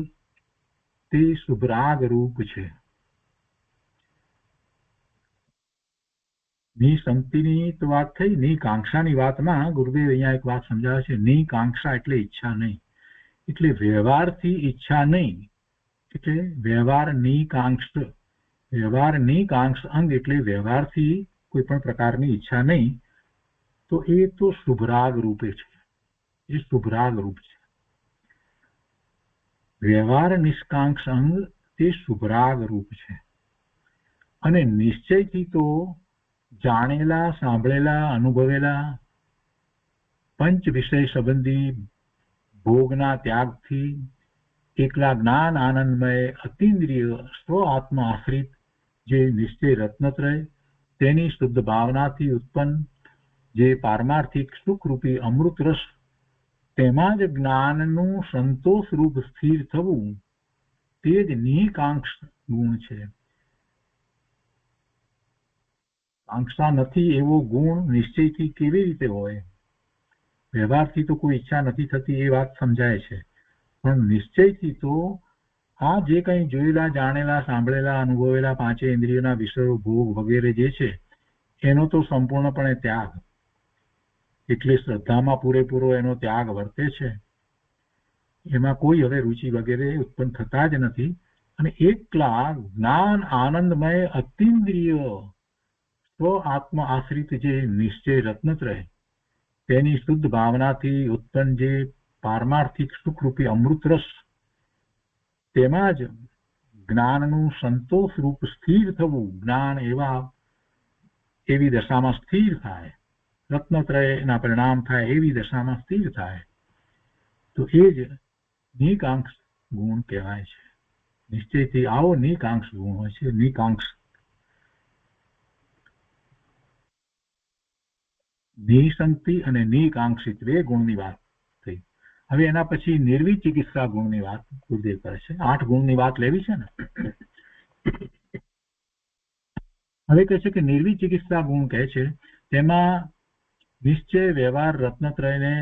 તે શુભરાગ રૂપ છે. નિસંગતિની તો વાત થઈ. નિકાંક્ષાની વાતમાં ગુરુદેવ અહીંયા એક વાત સમજાવે છે. નિકાંક્ષા એટલે ઈચ્છા નહીં, એટલે વ્યવહારથી ઈચ્છા નહીં, એટલે વ્યવહાર નિકાંક્ષ અંગ એટલે વ્યવહારથી કોઈ પણ પ્રકારની ઈચ્છા નહીં. તો એ તો શુભરાગ રૂપે છે, એ શુભરાગ રૂપ છે. વ્યવહાર નિષ્કાંક્ષ અંગ તે શુભરાગ રૂપ છે. અને નિશ્ચયથી તો જાણેલા, સાંભળેલા, અનુભવેલા પંચ વિષય સંબંધી ભોગના ત્યાગથી એકલા જ્ઞાન આનંદમય અતિન્દ્રિય સ્વ આત્મા આશ્રિત જે નિશ્ચય રત્નત્રય તેની શુદ્ધ ભાવનાથી ઉત્પન્ન જે પારમાર્થિક સુખરૂપી અમૃત રસ, તેમાં જ જ્ઞાનનું સંતોષ રૂપ સ્થિર થવું, તે જ નિકાંક્ષ ગુણ છે. કાંક્ષા નથી એવો ગુણ નિશ્ચયથી કેવી રીતે હોય? વ્યવહારથી તો કોઈ ઈચ્છા નથી થતી એ વાત સમજાય છે, પણ નિશ્ચયથી તો આ જે કંઈ જોયેલા, જાણેલા, સાંભળેલા, અનુભવેલા પાંચે ઇન્દ્રિયોના વિષયો, ભોગ વગેરે જે છે એનો તો સંપૂર્ણપણે ત્યાગ, એટલે શ્રદ્ધામાં પૂરેપૂરો એનો ત્યાગ વર્તે છે. એમાં કોઈ હવે રુચિ વગેરે ઉત્પન્ન થતા જ નથી. અને એકલા જ્ઞાન આનંદમય અતિન્દ્રિય સ્વ આત્મ આશ્રિત જે નિશ્ચય રત્નત્રય તેની શુદ્ધ ભાવનાથી ઉત્પન્ન જે પારમાર્થિક સુખરૂપી અમૃત રસ, તેમાં જ જ્ઞાનનું સંતોષ રૂપ સ્થિર થવું, જ્ઞાન એવી દશામાં સ્થિર થાય, રત્નત્રયના પરિણામ થાય એવી દશામાં સ્થિર થાય, તો એ જ નિકાંક્ષ ગુણ કહેવાય છે. નિશ્ચયથી આવો નિકાંક્ષ ગુણ હોય છે. નિકાંક્ષ નિસંગતિ અને નિકાંક્ષિત બે ગુણની વાત થઈ. હવે એના પછી નિર્વિચિકિત્સા ગુણની વાત ગુરુદેવ કરે છે. 8 ગુણની વાત લેવી છે ને. હવે કહે છે કે નિર્વિચિકિત્સા ગુણ કહે છે તેમાં નિશ્ચય વ્યવહાર રત્નત્રયને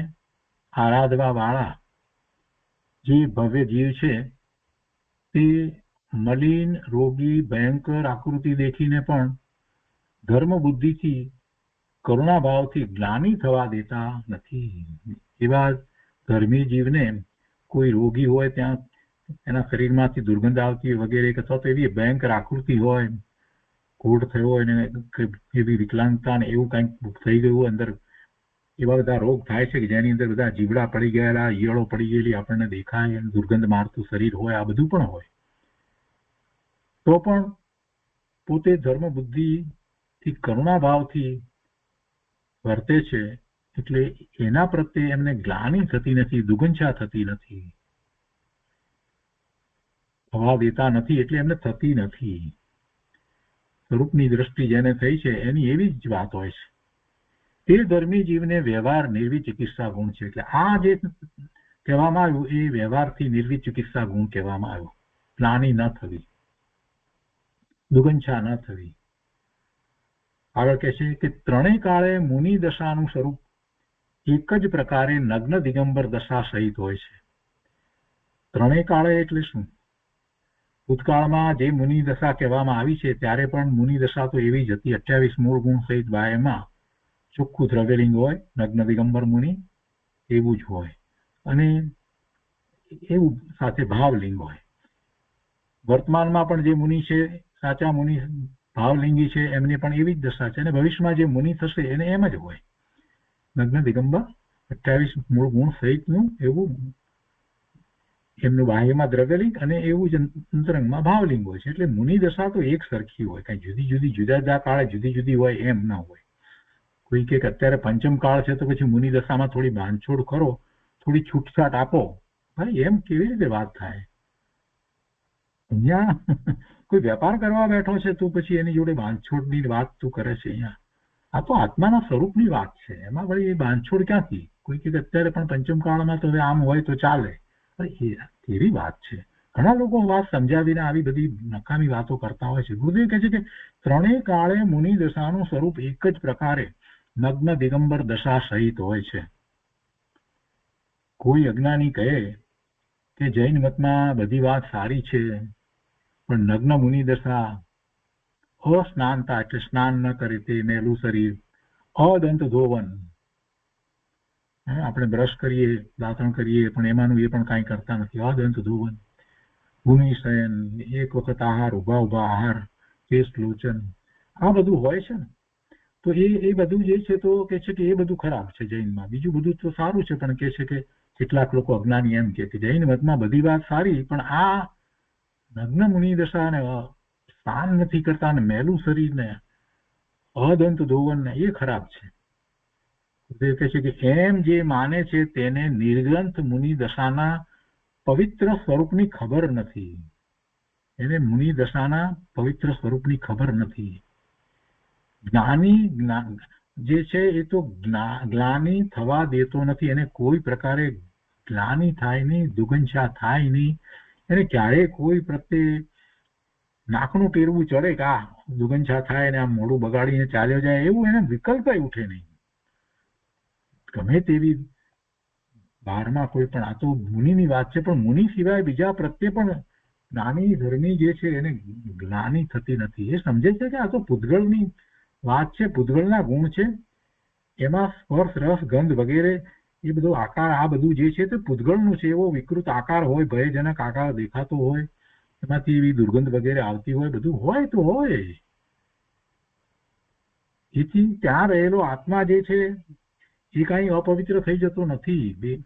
આરાધવા વાળા જે ભવ્ય જીવ છે તે મલિન, રોગી, ભયંકર આકૃતિ દેખીને પણ ધર્મ બુદ્ધિથી, કરુણાભાવથી જ્ઞાની થવા દેતા નથી. એવા ધર્મી જીવને કોઈ રોગી હોય, ત્યાં એના શરીરમાંથી દુર્ગંધ આવતી વગેરે, અથવા તો એવી ભયંકર આકૃતિ હોય, કોઢ થયો હોય ને એવી વિકલાંગતા ને એવું કંઈક થઈ ગયું અંદર, એવા બધા રોગ થાય છે કે જેની અંદર બધા જીવડા પડી ગયેલા, ઈયળો પડી ગયેલી આપણને દેખાય, દુર્ગંધ મારતું શરીર હોય, આ બધું પણ હોય, તો પણ પોતે ધર્મ બુદ્ધિથી કરુણાભાવથી વર્તે છે, એટલે એના પ્રત્યે એમને ગ્લાનિ થતી નથી, દુગંછા થતી નથી, થવા દેતા નથી, એટલે એમને થતી નથી. સ્વરૂપની દ્રષ્ટિ જેને થઈ છે એની એવી જ વાત હોય છે. તે ધર્મી જીવને વ્યવહાર નિર્વિચિકિત્સા ગુણ છે. એટલે આ જે કહેવામાં આવ્યું એ વ્યવહારથી નિર્વિચિકિત્સા ગુણ કહેવામાં આવ્યું. ગ્લાનિ ન થવી, દુગંછા ન થવી. આગળ કહે છે કે ત્રણેય કાળે મુનિ દશાનું સ્વરૂપ એક જ પ્રકારે નગ્ન દિગંબર દશા સહિત હોય છે. ત્રણેય કાળે એટલે શું? ભૂતકાળમાં જે મુનિ દશા કહેવામાં આવી છે ત્યારે પણ મુનિ દશા તો એવી જ હતી. 28 મૂળ ગુણ સહિત બાહ્યમાં ચોખ્ખું દ્રવ્યલિંગ હોય, નગ્ન દિગંબર મુનિ એવું જ હોય, અને એવું સાથે ભાવલિંગ હોય. વર્તમાનમાં પણ જે મુનિ છે, સાચા મુનિ ભાવલિંગી છે, એમને પણ એવી જ દશા છે, અને ભવિષ્યમાં જે મુનિ થશે એને એમ જ હોય. નગ્ન દિગંબર 28 મૂળ ગુણ સહિતનું એવું એમનું બાહ્યમાં દ્રવ્યલિંગ અને એવું જ અંતરંગમાં ભાવલિંગ હોય છે. એટલે મુનિ દશા તો એક સરખી હોય, કઈ જુદી જુદી જુદા જુદા કાળે જુદી જુદી હોય એમ ના હોય. કોઈ કે અત્યારે પંચમ કાળ છે તો પછી મુનિ દશામાં થોડી બાંધછોડ કરો, થોડી છૂટછાટ આપો. ભાઈ એમ કેવી રીતે વાત થાય? અહીંયા કોઈ વેપાર કરવા બેઠો છે તો પછી એની જોડે બાંધછોડની વાત તું કરે છે? અહીંયા આ તો આત્માના સ્વરૂપની વાત છે, એમાં વળી એ બાંધછોડ ક્યાંથી? કોઈ કે અત્યારે પણ પંચમ કાળમાં તો હવે આમ હોય તો ચાલે. કેવી વાત છે? ઘણા લોકો વાત સમજાવીને આવી બધી નકામી વાતો કરતા હોય છે. ગુરુદેવ કહે છે કે ત્રણેય કાળે મુનિ દશાનું સ્વરૂપ એક જ પ્રકારે નગ્ન દિગંબર દશા સહિત હોય છે. કોઈ અજ્ઞાની કહે કે જૈન મતમાં બધી વાત સારી છે, પણ નગ્ન મુનિ દશા અસ્નાનતા એટલે સ્નાન ન કરી તે મેલું શરીર, અદંત ધોવન, આપણે બ્રશ કરીએ દાંતણ કરીએ પણ એમાંનું એ પણ કાંઈ કરતા નથી, અદંત ધોવન, ભૂમિશયન, એક વખત આહાર, ઉભા ઉભા આહાર, કેશ લોચન, આ બધું હોય છે ને. તો એ બધું જે છે તો કે છે કે એ બધું ખરાબ છે જૈનમાં. બીજું બધું તો સારું છે, પણ કે છે કે કેટલાક લોકો અજ્ઞાની એમ કે જૈન મતમાં બધી વાત સારી, પણ આ નગ્ન મુનિ દશા ને સ્નાન નથી કરતા ને મેલું શરીર ને અદંત ધોવન ને એ ખરાબ છે. કહે છે કે એમ જે માને છે તેને નિર્ગ્રંથ મુનિ દશાના પવિત્ર સ્વરૂપની ખબર નથી. એને મુનિ દશાના પવિત્ર સ્વરૂપની ખબર નથી. જ્ઞાની જે છે એ તો ગ્લાની થવા દેતો નથી. એને કોઈ પ્રકારે ગ્લાની થાય નહીં, દુર્ગંધા થાય નહીં. એને ક્યારેય કોઈ પ્રત્યે નાકનું ટેરવું ચડે કે આ દુર્ગંધા થાય ને આમ મોઢું બગાડીને ચાલ્યો જાય એવું એને વિકલ્પ ઉઠે નહીં. ગમે તેવી બહારમાં કોઈ પણ, આ તો મુનિની વાત છે, પણ મુનિ સિવાય બીજા પ્રત્યે પણ જ્ઞાની ધર્મી જે છે એને ગ્લાની થતી નથી. એ સમજે છે કે આ તો પૂતગળની વાત છે, પૂતગળના ગુણ છે. એમાં સ્પર્શ રસ ગંધ વગેરે એ બધો આકાર, આ બધું જે છે તે પૂતગળનું છે. એવો વિકૃત આકાર હોય, ભયજનક આકાર દેખાતો હોય, એમાંથી એવી દુર્ગંધ વગેરે આવતી હોય, બધું હોય તો હોય. એથી ત્યાં રહેલો આત્મા જે છે એ કાંઈ અપવિત્ર થઈ જતો નથી.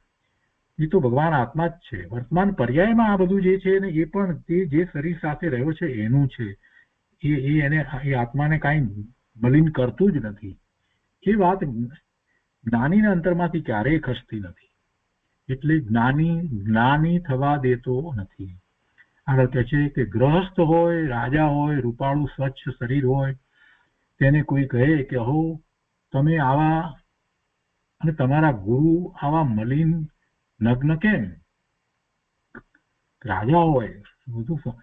એ તો ભગવાન આત્મા જ છે. વર્તમાન પર્યાયમાં આ બધું જે છે ને એ પણ તે જે શરીર સાથે રહ્યો છે એનું છે. એ આત્માને કાંઈ મલિન કરતું જ નથી. એ વાત જ્ઞાનીના અંતરમાંથી ક્યારેય ખસતી નથી. એટલે જ્ઞાની થવા દેતો નથી. આગળ કહે છે કે ગ્રહસ્થ હોય, રાજા હોય, રૂપાળું સ્વચ્છ શરીર હોય, તેને કોઈ કહે કે અહો તમે આવા અને તમારા ગુરુ આવા મલિન નગ્ન કેમ? રાજા હોય, બધું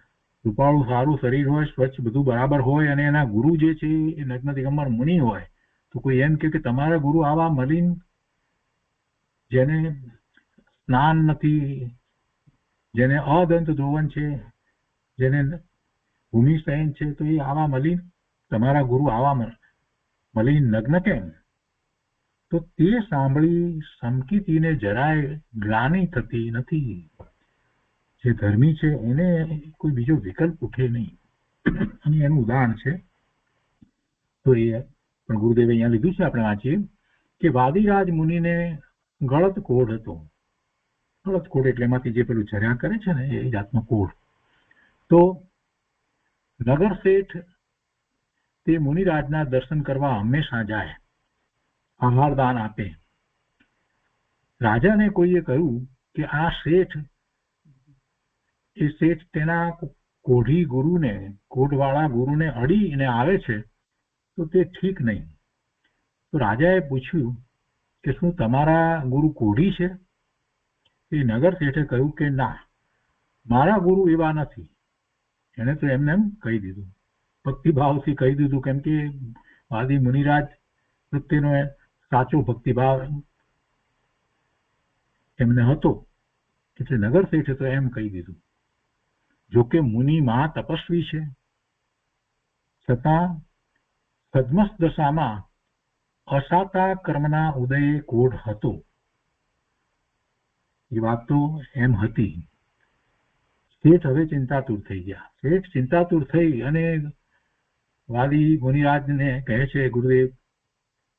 રૂપાળું સારું શરીર હોય, સ્વચ્છ બધું બરાબર હોય, અને એના ગુરુ જે છે એ નગ્ન દિગંબર મુનિ હોય, તો કોઈ એમ કે તમારા ગુરુ આવા મલિન, જેને સ્નાન નથી, જેને અદંત ધોવન છે, જેને ભૂમિશયન છે, તો એ આવા મલિન, તમારા ગુરુ આવા મલિન નગ્ન કેમ? તો તે સાંભળી સમકીતીને જરાય ગ્લાની થતી નથી. જે ધર્મી છે એને કોઈ બીજો વિકલ્પ ઉઠે નહીં. અને એનું ઉદાહરણ છે તો એ પણ ગુરુદેવે અહીંયા લીધું છે, આપણે વાંચીએ કે વાદીરાજ મુનિને ગળત કોઢ હતો. ગળત કોઢ એટલે એમાંથી જે પેલું ઝર્યા કરે છે ને એ જાતનો કોઢ. તો નગર શેઠ તે મુનિરાજના દર્શન કરવા હંમેશા જાય, આહાર દાન આપે. રાજાને કોઈએ કહ્યું કે આ શેઠ, એ શેઠ તેના કોઢી ગુરુને, કોઢવાળા ગુરુને અડીને આવે છે તો તે ઠીક નહીં. તો રાજાએ પૂછ્યું કે શું તમારા ગુરુ કોઢી છે? એ નગર શેઠે કહ્યું કે ના, મારા ગુરુ એવા નથી. એને તો એમને એમ કહી દીધું, ભક્તિભાવથી કહી દીધું, કેમ કે વાદી મુનિરાજ પ્રત્યેનો સાચો ભક્તિભાવ એમને હતો. એટલે નગર શેઠે તો એમ કહી દીધું. જોકે મુનિ મહા તપસ્વી છે, છતાં સદ્મસ દશામાં અસાતા કર્મના ઉદયે કોઢ હતો. એ વાત તો એમ હતી. શેઠ હવે ચિંતાતુર થઈ ગયા. શેઠ ચિંતાતુર થઈ અને વાદી મુનિરાજને કહે છે, ગુરુદેવ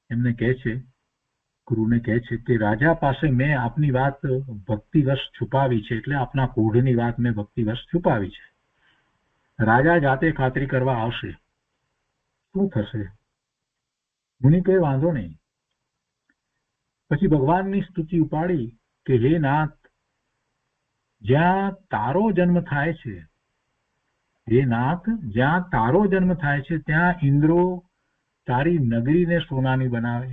એમને કહે છે, ગુરુને કહે છે કે રાજા પાસે મેં આપની વાત ભક્તિવશ છુપાવી છે, એટલે આપના કોઢની વાત મેં ભક્તિવશ છુપાવી છે. રાજા જાતે ખાતરી કરવા આવશે, શું થશે? મુનિ કહે વાંધો નહીં. પછી ભગવાનની સ્તુતિ ઉપાડી કે હે નાથ, જ્યાં તારો જન્મ થાય છે, હે નાથ, જ્યાં તારો જન્મ થાય છે ત્યાં ઇન્દ્રો તારી નગરીને સોનાની બનાવે.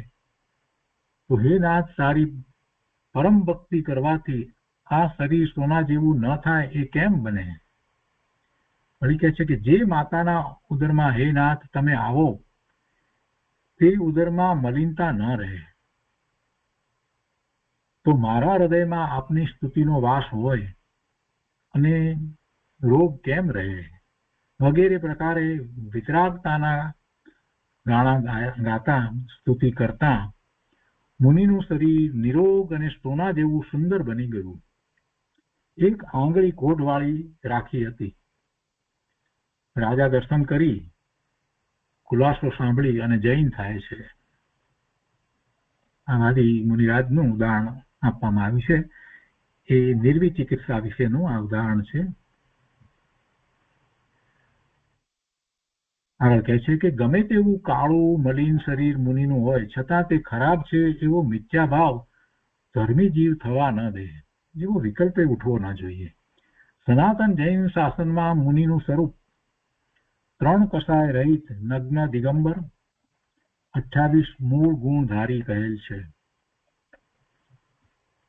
તો હે નાથ, તારી પરમ ભક્તિ કરવાથી આ શરીર સોના જેવું ન થાય એ કેમ બને? વળી કહે છે કે જે માતાના ઉદરમાં હે નાથ તમે આવો તે ઉદરમાં મલિનતા ન રહે, તો મારા હૃદયમાં આપની સ્તુતિનો વાસ હોય અને રોગ કેમ રહે? વગેરે પ્રકારે વિતરાગતાના ગાણા ગાતા સ્તુતિ કરતા મુનિનું શરીર નિરોગ અને સોના જેવું સુંદર બની ગયું. એક આંગળી કોઢવાળી રાખી હતી. રાજા દર્શન કરી ખુલાસો સાંભળી અને જૈન થાય છે. આમાંથી મુનિરાજનું ઉદાહરણ આપવામાં આવ્યું છે. એ નિર્વી ચિકિત્સા વિશેનું આ ઉદાહરણ છે. આગળ કહે છે કે ગમે તેવું કાળું મલિન શરીર મુનિનું હોય છતાં તે ખરાબ છે એવો મિથ્યાભાવ ધર્મી જીવ થવા ન દે. જેવો વિકલ્પે ઉઠવો ન જોઈએ. સનાતન જૈન શાસનમાં મુનિનું સ્વરૂપ 3 કસાય રહિત નગ્ન દિગંબર 28 મૂળ ગુણધારી કહેલ છે.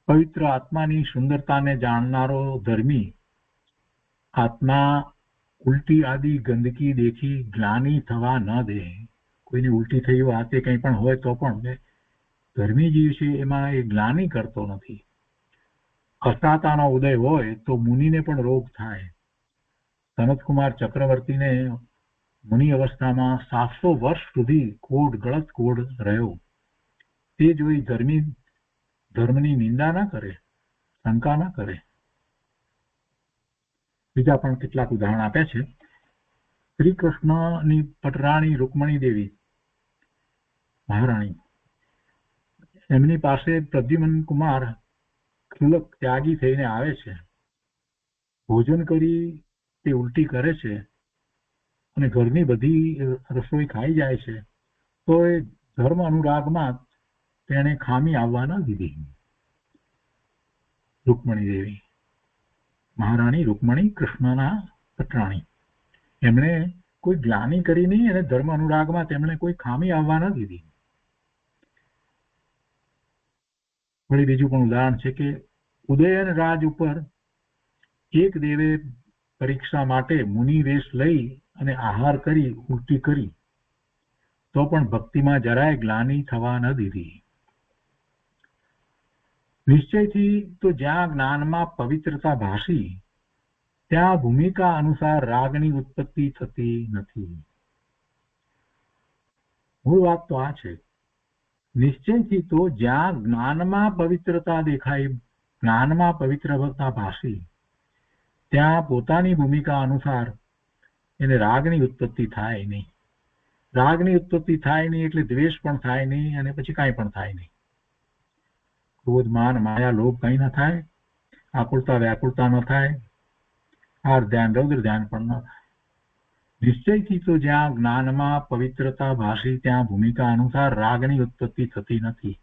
પવિત્ર આત્માની સુંદરતાને જાણનારો ધર્મી આત્મા ઉલટી આદિ ગંદકી દેખી ગ્લાનિ થવા ન દે. કોઈને ઉલટી થઈ હોય હાથે કંઈ પણ હોય તો પણ ધર્મી જીવ છે એમાં એ ગ્લાનિ કરતો નથી. અસાતાનો ઉદય હોય તો મુનિને પણ રોગ થાય. સનતકુમાર ચક્રવર્તીને મુનિ અવસ્થામાં 700 વર્ષ સુધી કોઢ ગળત કોઢ રહ્યો. તે જોઈ ધર્મની નિંદા ના કરે, શંકા ના કરે. બીજા પણ કેટલાક ઉદાહરણ આપ્યા છે. શ્રી કૃષ્ણની પટરાણી રૂકમણી દેવી મહારાણી, એમની પાસે પ્રદ્યુમન કુમાર ક્ષુલક ત્યાગી થઈને આવે છે. ભોજન કરી તે ઉલટી કરે છે અને ઘરની બધી રસોઈ ખાઈ જાય છે, તો એ ધર્મ અનુરાગમાં તેણે ખામી આવવા ન દીધી. રૂકમણી દેવી મહારાણી રૂકમણી કૃષ્ણના પટરાણી, એમણે કોઈ ગ્લાનિ કરી નહીં અને ધર્મ અનુરાગમાં તેમણે કોઈ ખામી આવવા ન દીધી. વળી બીજું પણ ઉદાહરણ છે કે ઉદયન રાજ ઉપર એક દેવે પરીક્ષા માટે મુનિ વેશ લઈ અને આહાર કરી ઉલટી કરી તો પણ ભક્તિમાં જરાય ગ્લાનિ થવા ન દીધી. નિશ્ચયથી તો જ્યાં જ્ઞાનમાં પવિત્રતા ભાસી ત્યાં ભૂમિકા અનુસાર રાગની ઉત્પત્તિ થતી નથી. મૂળ વાત તો આ છે. નિશ્ચયથી તો જ્યાં જ્ઞાનમાં પવિત્રતા દેખાય, જ્ઞાનમાં પવિત્રતા ભાસી ત્યાં પોતાની ભૂમિકા અનુસાર એને રાગની ઉત્પત્તિ થાય નહીં. રાગની ઉત્પત્તિ થાય નહીં એટલે દ્વેષ પણ થાય નહીં અને પછી કાંઈ પણ થાય નહીં. ક્રોધ માન માયા લોભ કંઈ ન થાય, આકુળતા વ્યાકુળતા ન થાય, હાર ધ્યાન રૌદ્ર ધ્યાન પણ ન થાય. નિશ્ચયથી તો જ્યાં જ્ઞાનમાં પવિત્રતા ભાસી ત્યાં ભૂમિકા અનુસાર રાગની ઉત્પત્તિ થતી નથી.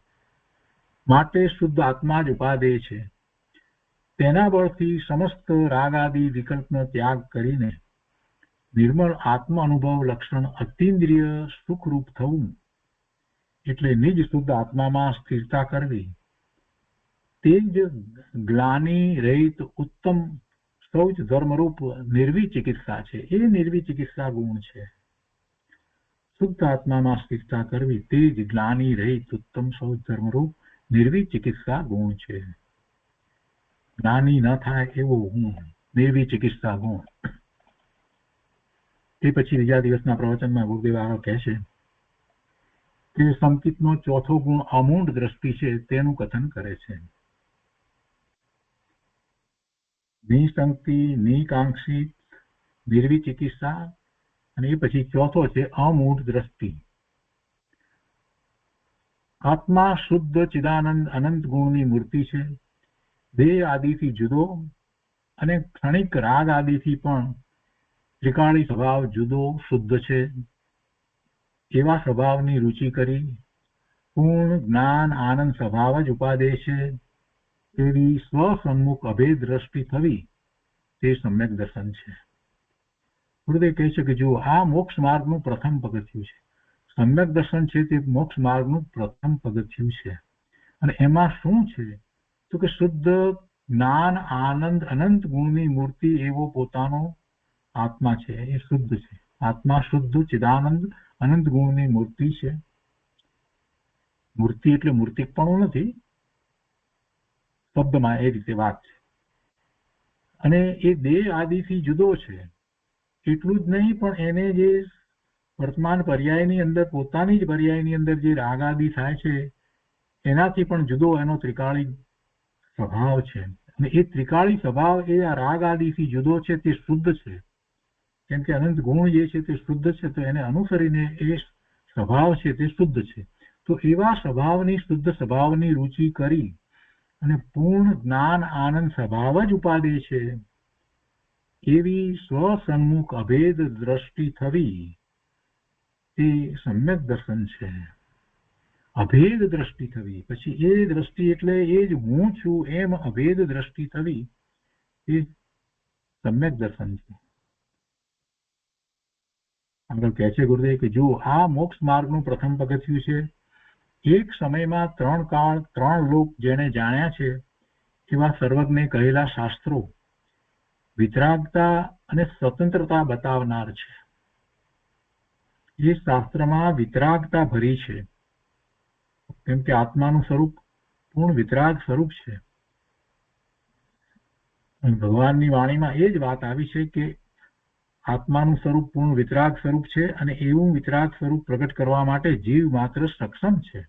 માટે શુદ્ધ આત્મા જ ઉપાદેય છે. તેના બળથી સમસ્ત રાગ આદિ વિકલ્પનો ત્યાગ કરીને નિર્મળ આત્મ અનુભવ લક્ષણ અતિન્દ્રિય સુખરૂપ થવું એટલે નિજ શુદ્ધ આત્મામાં સ્થિરતા કરવી, તે જ ગ્લાનિ રહિત ઉત્તમ શૌચ ધર્મરૂપ નિર્વી ચિકિત્સા છે. એ નિર્વી ચિકિત્સા ગુણ છે. શુદ્ધ આત્મામાં સ્થિરતા કરવી તે જ ગ્લાનિ રહિત ઉત્તમ શૌચ ધર્મરૂપ નિર્વી ચિકિત્સા ગુણ છે. ગ્લાનિ ન થાય એવો ગુણ નિર્વી ચિકિત્સા ગુણ. તે પછી બીજા દિવસના પ્રવચનમાં ગુરુદેવ આગળ કહે છે કે સંકિતનો ચોથો ગુણ અમૂઢ દ્રષ્ટિ છે તેનું કથન કરે છે. નિશંકી નિકાંક્ષિત નિર્વી ચિકિત્સા અને એ પછી ચોથો છે અમૂઢ દ્રષ્ટિ. આત્મા શુદ્ધ ચિદાનંદ અનંત ગુણની મૂર્તિ છે. દેહ આદિથી જુદો અને ક્ષણિક રાગ આદિથી પણ ત્રિકાળી સ્વભાવ જુદો શુદ્ધ છે. એવા સ્વભાવની રુચિ કરી પૂર્ણ જ્ઞાન આનંદ સ્વભાવ જ ઉપાદેય છે એવી સ્વસન્મુખ અભેદ દ્રષ્ટિ થવી તે સમ્યક દર્શન છે. ગુરુદેવ કહે છે કે જો આ મોક્ષ માર્ગનું પ્રથમ પગથિયું છે. સમ્યક દર્શન છે તે મોક્ષ માર્ગનું પ્રથમ પગથિયું છે. અને એમાં શું છે તો કે શુદ્ધ જ્ઞાન આનંદ અનંત ગુણની મૂર્તિ એવો પોતાનો આત્મા છે. એ શુદ્ધ છે. આત્મા શુદ્ધ ચિદાનંદ અનંત ગુણની મૂર્તિ છે. મૂર્તિ એટલે મૂર્તિકપણું નથી, શબ્દમાં એ રીતે વાત છે. અને એ દેહ આદિથી જુદો છે એટલું જ નહીં, પણ એને જે વર્તમાન પર્યાયની અંદર, પોતાની જ પર્યાયની અંદર જે રાગ આદિ થાય છે એનાથી પણ જુદો એનો ત્રિકાળી સ્વભાવ છે. અને એ ત્રિકાળી સ્વભાવ એ આ રાગ આદિથી જુદો છે, તે શુદ્ધ છે. કેમ કે અનંત ગુણ જે છે તે શુદ્ધ છે, તો એને અનુસરીને એ સ્વભાવ છે તે શુદ્ધ છે. તો એવા સ્વભાવની, શુદ્ધ સ્વભાવની રુચિ કરી અને પૂર્ણ જ્ઞાન આનંદ સ્વભાવ જ ઉપાદે છે એવી સ્વસન્મુખ અભેદ દ્રષ્ટિ થવી તે સમ્યક દર્શન છે. અભેદ દ્રષ્ટિ થવી, પછી એ દ્રષ્ટિ એટલે એ જ હું છું એમ અભેદ દ્રષ્ટિ થવી એ સમ્યક દર્શન છે. આગળ કહે છે ગુરુદેવ કે જો આ મોક્ષ માર્ગનું પ્રથમ પગથિયું છે. એક સમયમાં 3 કાળ 3 લોક જેને જાણ્યા છે એવા સર્વજ્ઞે કહેલા શાસ્ત્રો વિતરાગતા અને સ્વતંત્રતા બતાવનાર છે. એ શાસ્ત્રમાં વિતરાગતા ભરી છે, કેમ કે આત્માનું સ્વરૂપ પૂર્ણ વિતરાગ સ્વરૂપ છે. ભગવાનની વાણીમાં એ જ વાત આવી છે કે આત્માનું સ્વરૂપ પૂર્ણ વિતરાગ સ્વરૂપ છે અને એવું વિતરાગ સ્વરૂપ પ્રગટ કરવા માટે જીવ માત્ર સક્ષમ છે.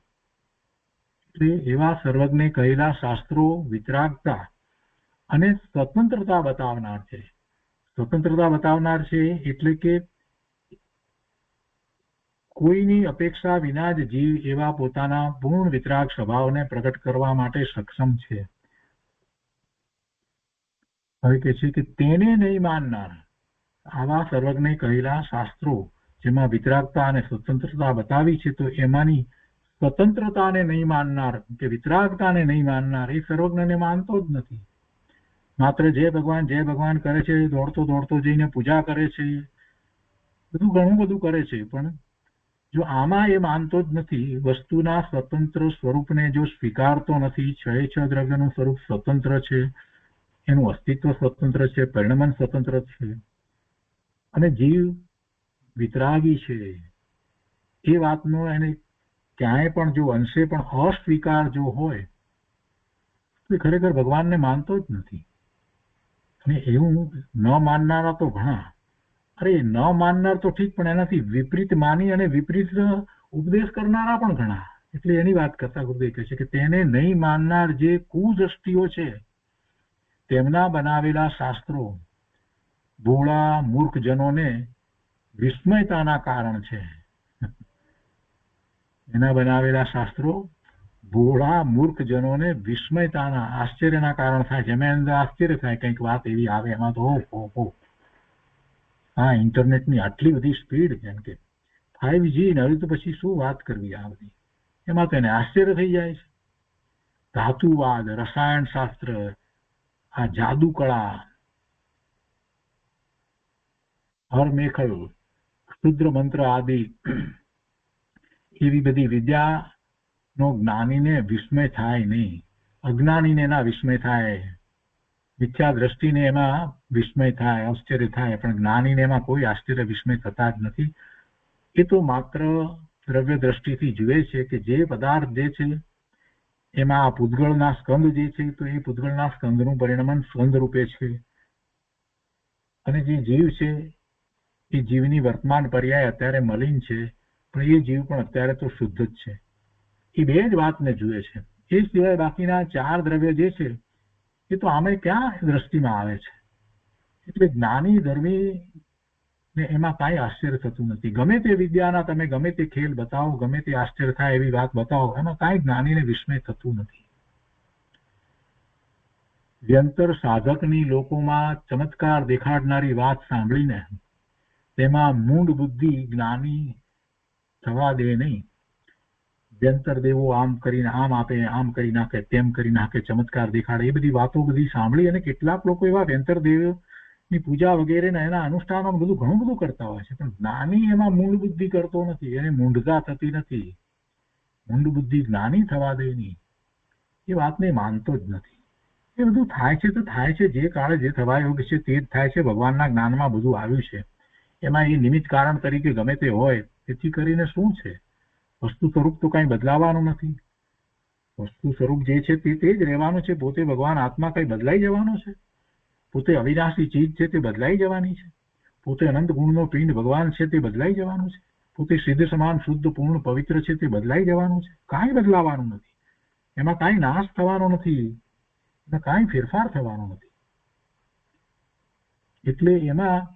એટલે એવા સર્વજ્ઞે કહેલા શાસ્ત્રો વિતરાગતા અને સ્વતંત્રતા બતાવનાર છે. સ્વતંત્રતા બતાવનાર છે એટલે કે કોઈની અપેક્ષા વિના જ જીવ એવા પોતાના પૂર્ણ વિતરાગ સ્વભાવને પ્રગટ કરવા માટે સક્ષમ છે. હવે કહે છે કે તેને નહીં માનનાર, આવા સર્વજ્ઞે કહેલા શાસ્ત્રો જેમાં વિતરાગતા અને સ્વતંત્રતા બતાવી છે, તો એમાંની સ્વતંત્રતાને નહીં માનનાર કે વિતરાગતાને નહીં માનનાર એ સર્વજ્ઞને માનતો જ નથી. માત્ર જય ભગવાન કરે છે, દોડતો જઈને પૂજા કરે છે, ઘણું બધું કરે છે, પણ જો આમાં એ માનતો જ નથી, વસ્તુના સ્વતંત્ર સ્વરૂપને જો સ્વીકારતો નથી, 6 દ્રવ્યનું સ્વરૂપ સ્વતંત્ર છે, એનું અસ્તિત્વ સ્વતંત્ર છે, પરિણમન સ્વતંત્ર છે અને જીવ વિતરાગી છે, એ વાતનો એને ક્યાંય પણ જો અંશે પણ અસ્વીકાર જો હોય તો ખરેખર ભગવાનને માનતો જ નથી. અને એવું ન માનનારા તો ઘણા. અરે ન માનનાર તો ઠીક, પણ એનાથી વિપરીત માની અને વિપરીત ઉપદેશ કરનારા પણ ઘણા. એટલે એની વાત કરતા ગુરુદેવ કહે છે કે તેને નહીં માનનાર જે કુદ્રષ્ટિઓ છે તેમના બનાવેલા શાસ્ત્રો ભોળા મૂર્ખજનોને વિસ્મયતાના કારણ છે. એના બનાવેલા શાસ્ત્રો ભોળા મૂર્ખજનોને વિસ્મયતાના, આશ્ચર્યના કારણ થાય. જેમાં અંદર આશ્ચર્ય થાય, કંઈક વાત એવી આવે એમાં તો ઓહો, હા ઇન્ટરનેટની આટલી બધી સ્પીડ, જેમ કે 5G ને હવે તો પછી શું વાત કરવી આ બધી, એમાં તો એને આશ્ચર્ય થઈ જાય છે. ધાતુવાદ, રસાયણ શાસ્ત્ર, આ જાદુ કળા, હરમેખલ, ક્ષુદ્ર મંત્ર આદિ, એવી બધી વિદ્યાનો જ્ઞાનીને વિસ્મય થાય નહીં, અજ્ઞાનીને એના વિસ્મય થાય, મિથ્યા દ્રષ્ટિને એમાં વિસ્મય થાય, આશ્ચર્ય થાય, પણ જ્ઞાનીને એમાં કોઈ આશ્ચર્ય વિસ્મય થતા જ નથી. એ તો માત્ર દ્રવ્ય દ્રષ્ટિથી જુએ છે કે જે પદાર્થ જે છે એમાં આ પૂતગળના સ્કંદ જે છે, તો એ પૂતગળના સ્કંદનું પરિણમન સ્કંદ રૂપે છે, અને જે જીવ છે એ જીવની વર્તમાન પર્યાય અત્યારે મલિન છે, પણ એ જીવ પણ અત્યારે તો શુદ્ધ જ છે. એ બે જ વાતને જુએ છે. એ સિવાય બાકીના 4 દ્રવ્ય જે છે એ તો આમે ક્યાં દ્રષ્ટિમાં આવે છે. એટલે જ્ઞાની ધર્મી ને એમાં કાંઈ આશ્ચર્ય થતું નથી. ગમે તે વિદ્યાના તમે ગમે તે ખેલ બતાવો, ગમે તે આશ્ચર્ય થાય એવી વાત બતાવો, એમાં કાંઈ જ્ઞાનીને વિસ્મય થતું નથી. વ્યંતર સાધકની લોકોમાં ચમત્કાર દેખાડનારી વાત સાંભળીને તેમાં મૂંડ બુદ્ધિ જ્ઞાની થવા દે નહીં. વ્યંતર દેવો આમ કરીને આમ આપે, આમ કરી નાખે, તેમ કરી નાખે, ચમત્કાર દેખાડે, એ બધી વાતો બધી સાંભળી અને કેટલાક લોકો એવા વ્યંતર દેવની પૂજા વગેરે એના અનુષ્ઠાનો બધું ઘણું બધું કરતા હોય છે, પણ જ્ઞાની એમાં મૂંડ બુદ્ધિ કરતો નથી, એને મૂંઢતા થતી નથી. મૂંડ બુદ્ધિ જ્ઞાની થવા દે નહીં, એ વાતને માનતો જ નથી. એ બધું થાય છે તો થાય છે, જે કાળે જે થવા યોગ્ય છે તે જ થાય છે. ભગવાનના જ્ઞાનમાં બધું આવ્યું છે, એમાં એ નિમિત્ત કારણ તરીકે ગમે તે હોય, તેથી કરીને શું છે, વસ્તુ સ્વરૂપ તો કાંઈ બદલાવાનું નથી. વસ્તુ સ્વરૂપ જે છે તે જ રહેવાનું છે. પોતે ભગવાન આત્મા કંઈ બદલાઈ જવાનો છે? પોતે અવિનાશી ચીજ છે તે બદલાઈ જવાની છે? પોતે અનંત ગુણનો પિંડ ભગવાન છે તે બદલાઈ જવાનું છે, પોતે સિદ્ધ સમાન શુદ્ધ પૂર્ણ પવિત્ર છે તે બદલાઈ જવાનું છે, કાંઈ બદલાવાનું નથી, એમાં કાંઈ નાશ થવાનો નથી, એમાં કાંઈ ફેરફાર થવાનો નથી. એટલે એમાં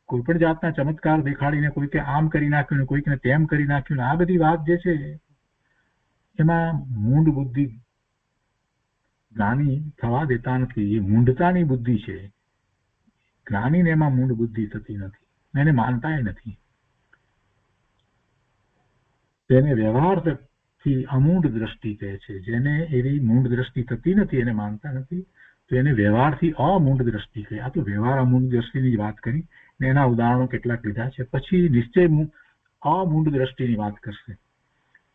કોઈ પણ જાતના ચમત્કાર દેખાડીને કોઈકે આમ કરી નાખ્યું ને કોઈકને તેમ કરી નાખ્યું ને આ બધી વાત જે છે એમાં મૂંડ બુદ્ધિ જ્ઞાની થવા દેતા નથી. એ મૂંઢતાની બુદ્ધિ છે. જ્ઞાનીને એમાં મૂંડ બુદ્ધિ થતી નથી, એને માનતાય નથી. તેને વ્યવહારથી અમૂંડ દ્રષ્ટિ કહે છે. જેને એવી મૂંડ દ્રષ્ટિ થતી નથી, એને માનતા નથી, તો એને વ્યવહારથી અમૂંડ દ્રષ્ટિ કહે. આ તો વ્યવહાર અમૂંડ દ્રષ્ટિની જ વાત કરી ને એના ઉદાહરણો કેટલાક લીધા છે. પછી નિશ્ચય અમૂંડ દ્રષ્ટિની વાત કરશે.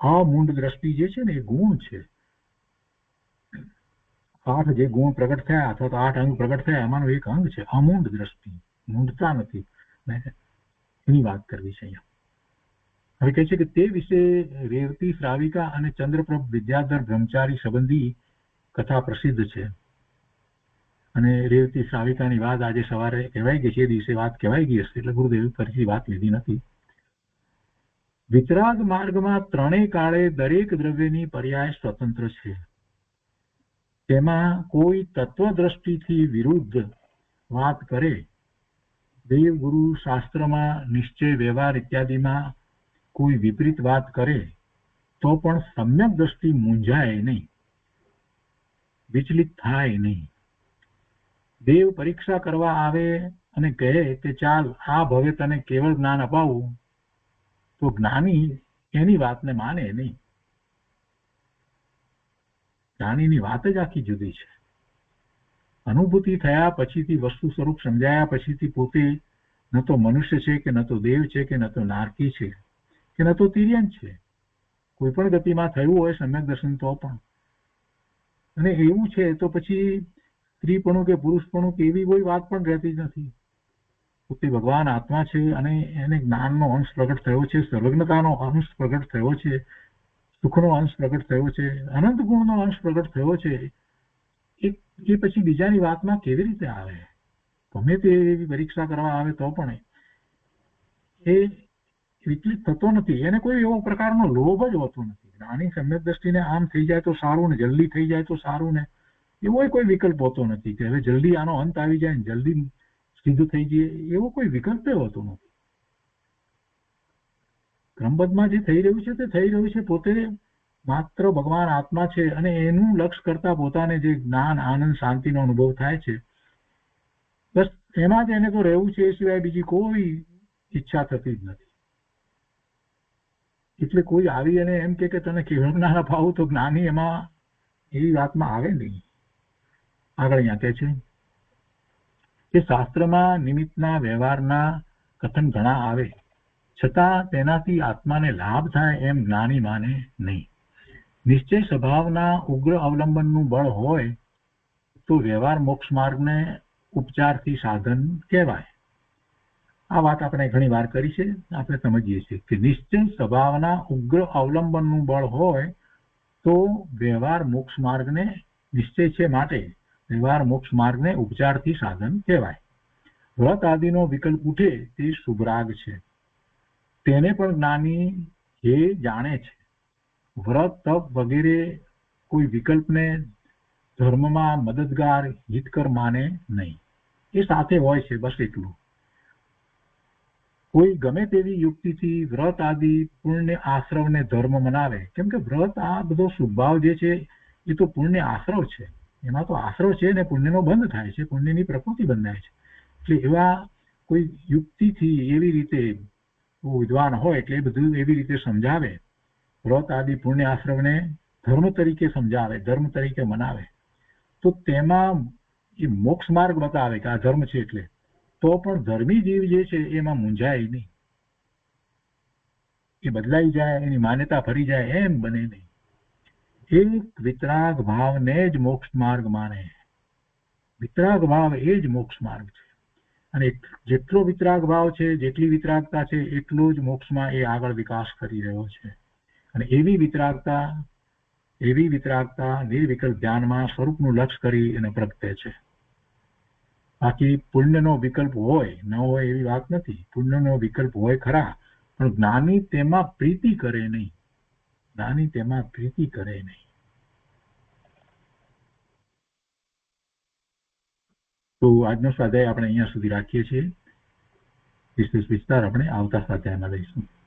અમૂંડ દ્રષ્ટિ જે છે ને એ ગુણ છે. 8 જે ગુણ પ્રગટ થયા અથવા તો 8 અંગ પ્રગટ થયા એમાંનો એક અંગ છે અમૂંડ દ્રષ્ટિ. મૂંઢતા નથી, એની વાત કરવી છે અહીંયા. હવે કહે છે કે તે વિશે રેવતી શ્રાવિકા અને ચંદ્રપ્રભ વિદ્યાધર બ્રહ્મચારી સંબંધી કથા પ્રસિદ્ધ છે. અને રેવતી શ્રાવિકાની વાત આજે સવારે કહેવાય ગઈ છે, એ દિવસે વાત કહેવાય ગઈ હશે એટલે ગુરુદેવે ફરીથી વાત લીધી નથી. વિતરાગ માર્ગમાં ત્રણેય કાળે દરેક દ્રવ્યની પર્યાય સ્વતંત્ર છે. તેમાં કોઈ તત્વદ્રષ્ટિથી વિરુદ્ધ વાત કરે, દેવગુરુ શાસ્ત્રમાં નિશ્ચય વ્યવહાર ઇત્યાદિમાં કોઈ વિપરીત વાત કરે તો પણ સમ્યક દ્રષ્ટિ મૂંઝાય નહીં, વિચલિત થાય નહીં. દેવ પરીક્ષા કરવા આવે અને કહે કે ચાલ આ ભવે તને કેવળ જ્ઞાન અપાવું, તો જ્ઞાની એની વાતને માને નહીં. જ્ઞાનીની વાત જ આખી જુદી છે. અનુભૂતિ થયા પછીથી, વસ્તુ સ્વરૂપ સમજાયા પછીથી પોતે ન તો મનુષ્ય છે કે ન તો દેવ છે કે ન તો નારકી છે કે ન તો તિર્યન છે. કોઈ પણ ગતિમાં થયું હોય સમ્યક દર્શન તો પણ, અને એવું છે તો પછી સ્ત્રીપણું કે પુરુષપણું કે એવી કોઈ વાત પણ રહેતી જ નથી. પોતે ભગવાન આત્મા છે અને એને જ્ઞાનનો અંશ પ્રગટ થયો છે, સર્વજ્ઞતાનો અંશ પ્રગટ થયો છે, સુખનો અંશ પ્રગટ થયો છે, અનંત ગુણનો અંશ પ્રગટ થયો છે. એ પછી બીજાની વાતમાં કેવી રીતે આવે? ગમે તે એવી પરીક્ષા કરવા આવે તો પણ એ વિચલિત થતો નથી. એને કોઈ એવો પ્રકારનો લોભ જ હોતો નથી. જ્ઞાની સમ્યક દ્રષ્ટિને આમ થઈ જાય તો સારું ને જલ્દી થઈ જાય તો સારું ને એવો કોઈ વિકલ્પ હોતો નથી કે હવે જલ્દી આનો અંત આવી જાય ને જલ્દી સિદ્ધ થઈ જઈએ, એવો કોઈ વિકલ્પ હોતો નથી. ક્રમબદ્ધમાં જે થઈ રહ્યું છે તે થઈ રહ્યું છે. પોતે માત્ર ભગવાન આત્મા છે અને એનું લક્ષ્ય કરતા પોતાને જે જ્ઞાન આનંદ શાંતિનો અનુભવ થાય છે બસ એમાં જ એને તો રહેવું છે, એ સિવાય બીજી કોઈ ઈચ્છા થતી જ નથી. એટલે કોઈ આવી અને એમ કે તને કેવળ જ્ઞાન અપાવું તો જ્ઞાની એમાં એવી વાતમાં આવે નહીં. આગળ અહીંયા કહે છે કે શાસ્ત્રમાં નિમિત્તના વ્યવહારના કથન ઘણા આવે છતાં તેનાથી આત્માને લાભ થાય એમ જ્ઞાની માને નહીં. નિશ્ચય સ્વભાવના ઉગ્ર અવલંબનનું બળ હોય તો વ્યવહાર મોક્ષ માર્ગને ઉપચારથી સાધન કહેવાય. આ વાત આપણે ઘણી વાર કરી છે, આપણે સમજીએ છીએ કે નિશ્ચય સ્વભાવના ઉગ્ર અવલંબનનું બળ હોય તો વ્યવહાર મોક્ષ માર્ગને, નિશ્ચય છે માટે વ્યવહાર મોક્ષ માર્ગને ઉપચારથી સાધન કહેવાય. વ્રત આદિનો વિકલ્પ ઉઠે તે શુભરાગ છે. તેને પણ જ્ઞાની એ જાણે છે. વ્રત તપ વગેરે કોઈ વિકલ્પને ધર્મમાં મદદગાર હિતકર માને નહીં. એ સાથે હોય છે બસ એટલું. કોઈ ગમે તેવી યુક્તિથી વ્રત આદિ પુણ્ય આશ્રવને ધર્મ મનાવે, કેમ કે વ્રત આ બધો શુભભાવ જે છે એ તો પુણ્ય આશ્રવ છે, એમાં તો આશ્રવ છે ને પુણ્યનો બંધ થાય છે, પુણ્યની પ્રકૃતિ બંધાય છે. એટલે એવા કોઈ યુક્તિથી એવી રીતે વિદ્વાન હોય એટલે એ બધું એવી રીતે સમજાવે, વ્રત આદિ પુણ્ય આશ્રવને ધર્મ તરીકે સમજાવે, ધર્મ તરીકે મનાવે, તો તેમાં એ મોક્ષ માર્ગ બતાવે કે આ ધર્મ છે એટલે, તો પણ ધર્મી જીવ જે છે એમાં મૂંઝાય નહીં, એ બદલાઈ જાય, એની માન્યતા ફરી જાય એમ બને નહીં. એક વિતરાગ ભાવને જ મોક્ષ માર્ગ માને. વિતરાગ ભાવ એ જ મોક્ષ માર્ગ છે. અને જેટલો વિતરાગ ભાવ છે, જેટલી વિતરાગતા છે, એટલો જ મોક્ષમાં એ આગળ વિકાસ કરી રહ્યો છે. અને એવી વિતરાગતા નિર્વિકલ્પ ધ્યાનમાં સ્વરૂપનું લક્ષ્ય કરી અને પ્રગટે છે. બાકી પુણ્યનો વિકલ્પ હોય ન હોય એવી વાત નથી. પુણ્યનો વિકલ્પ હોય ખરા, પણ જ્ઞાની તેમાં પ્રીતિ કરે નહીં. જ્ઞાની તેમાં પ્રીતિ કરે નહીં. તો આજનો સ્વાધ્યાય આપણે અહીંયા સુધી રાખીએ છીએ. વિશેષ વિસ્તાર આપણે આવતા સ્વાધ્યાયમાં લઈશું.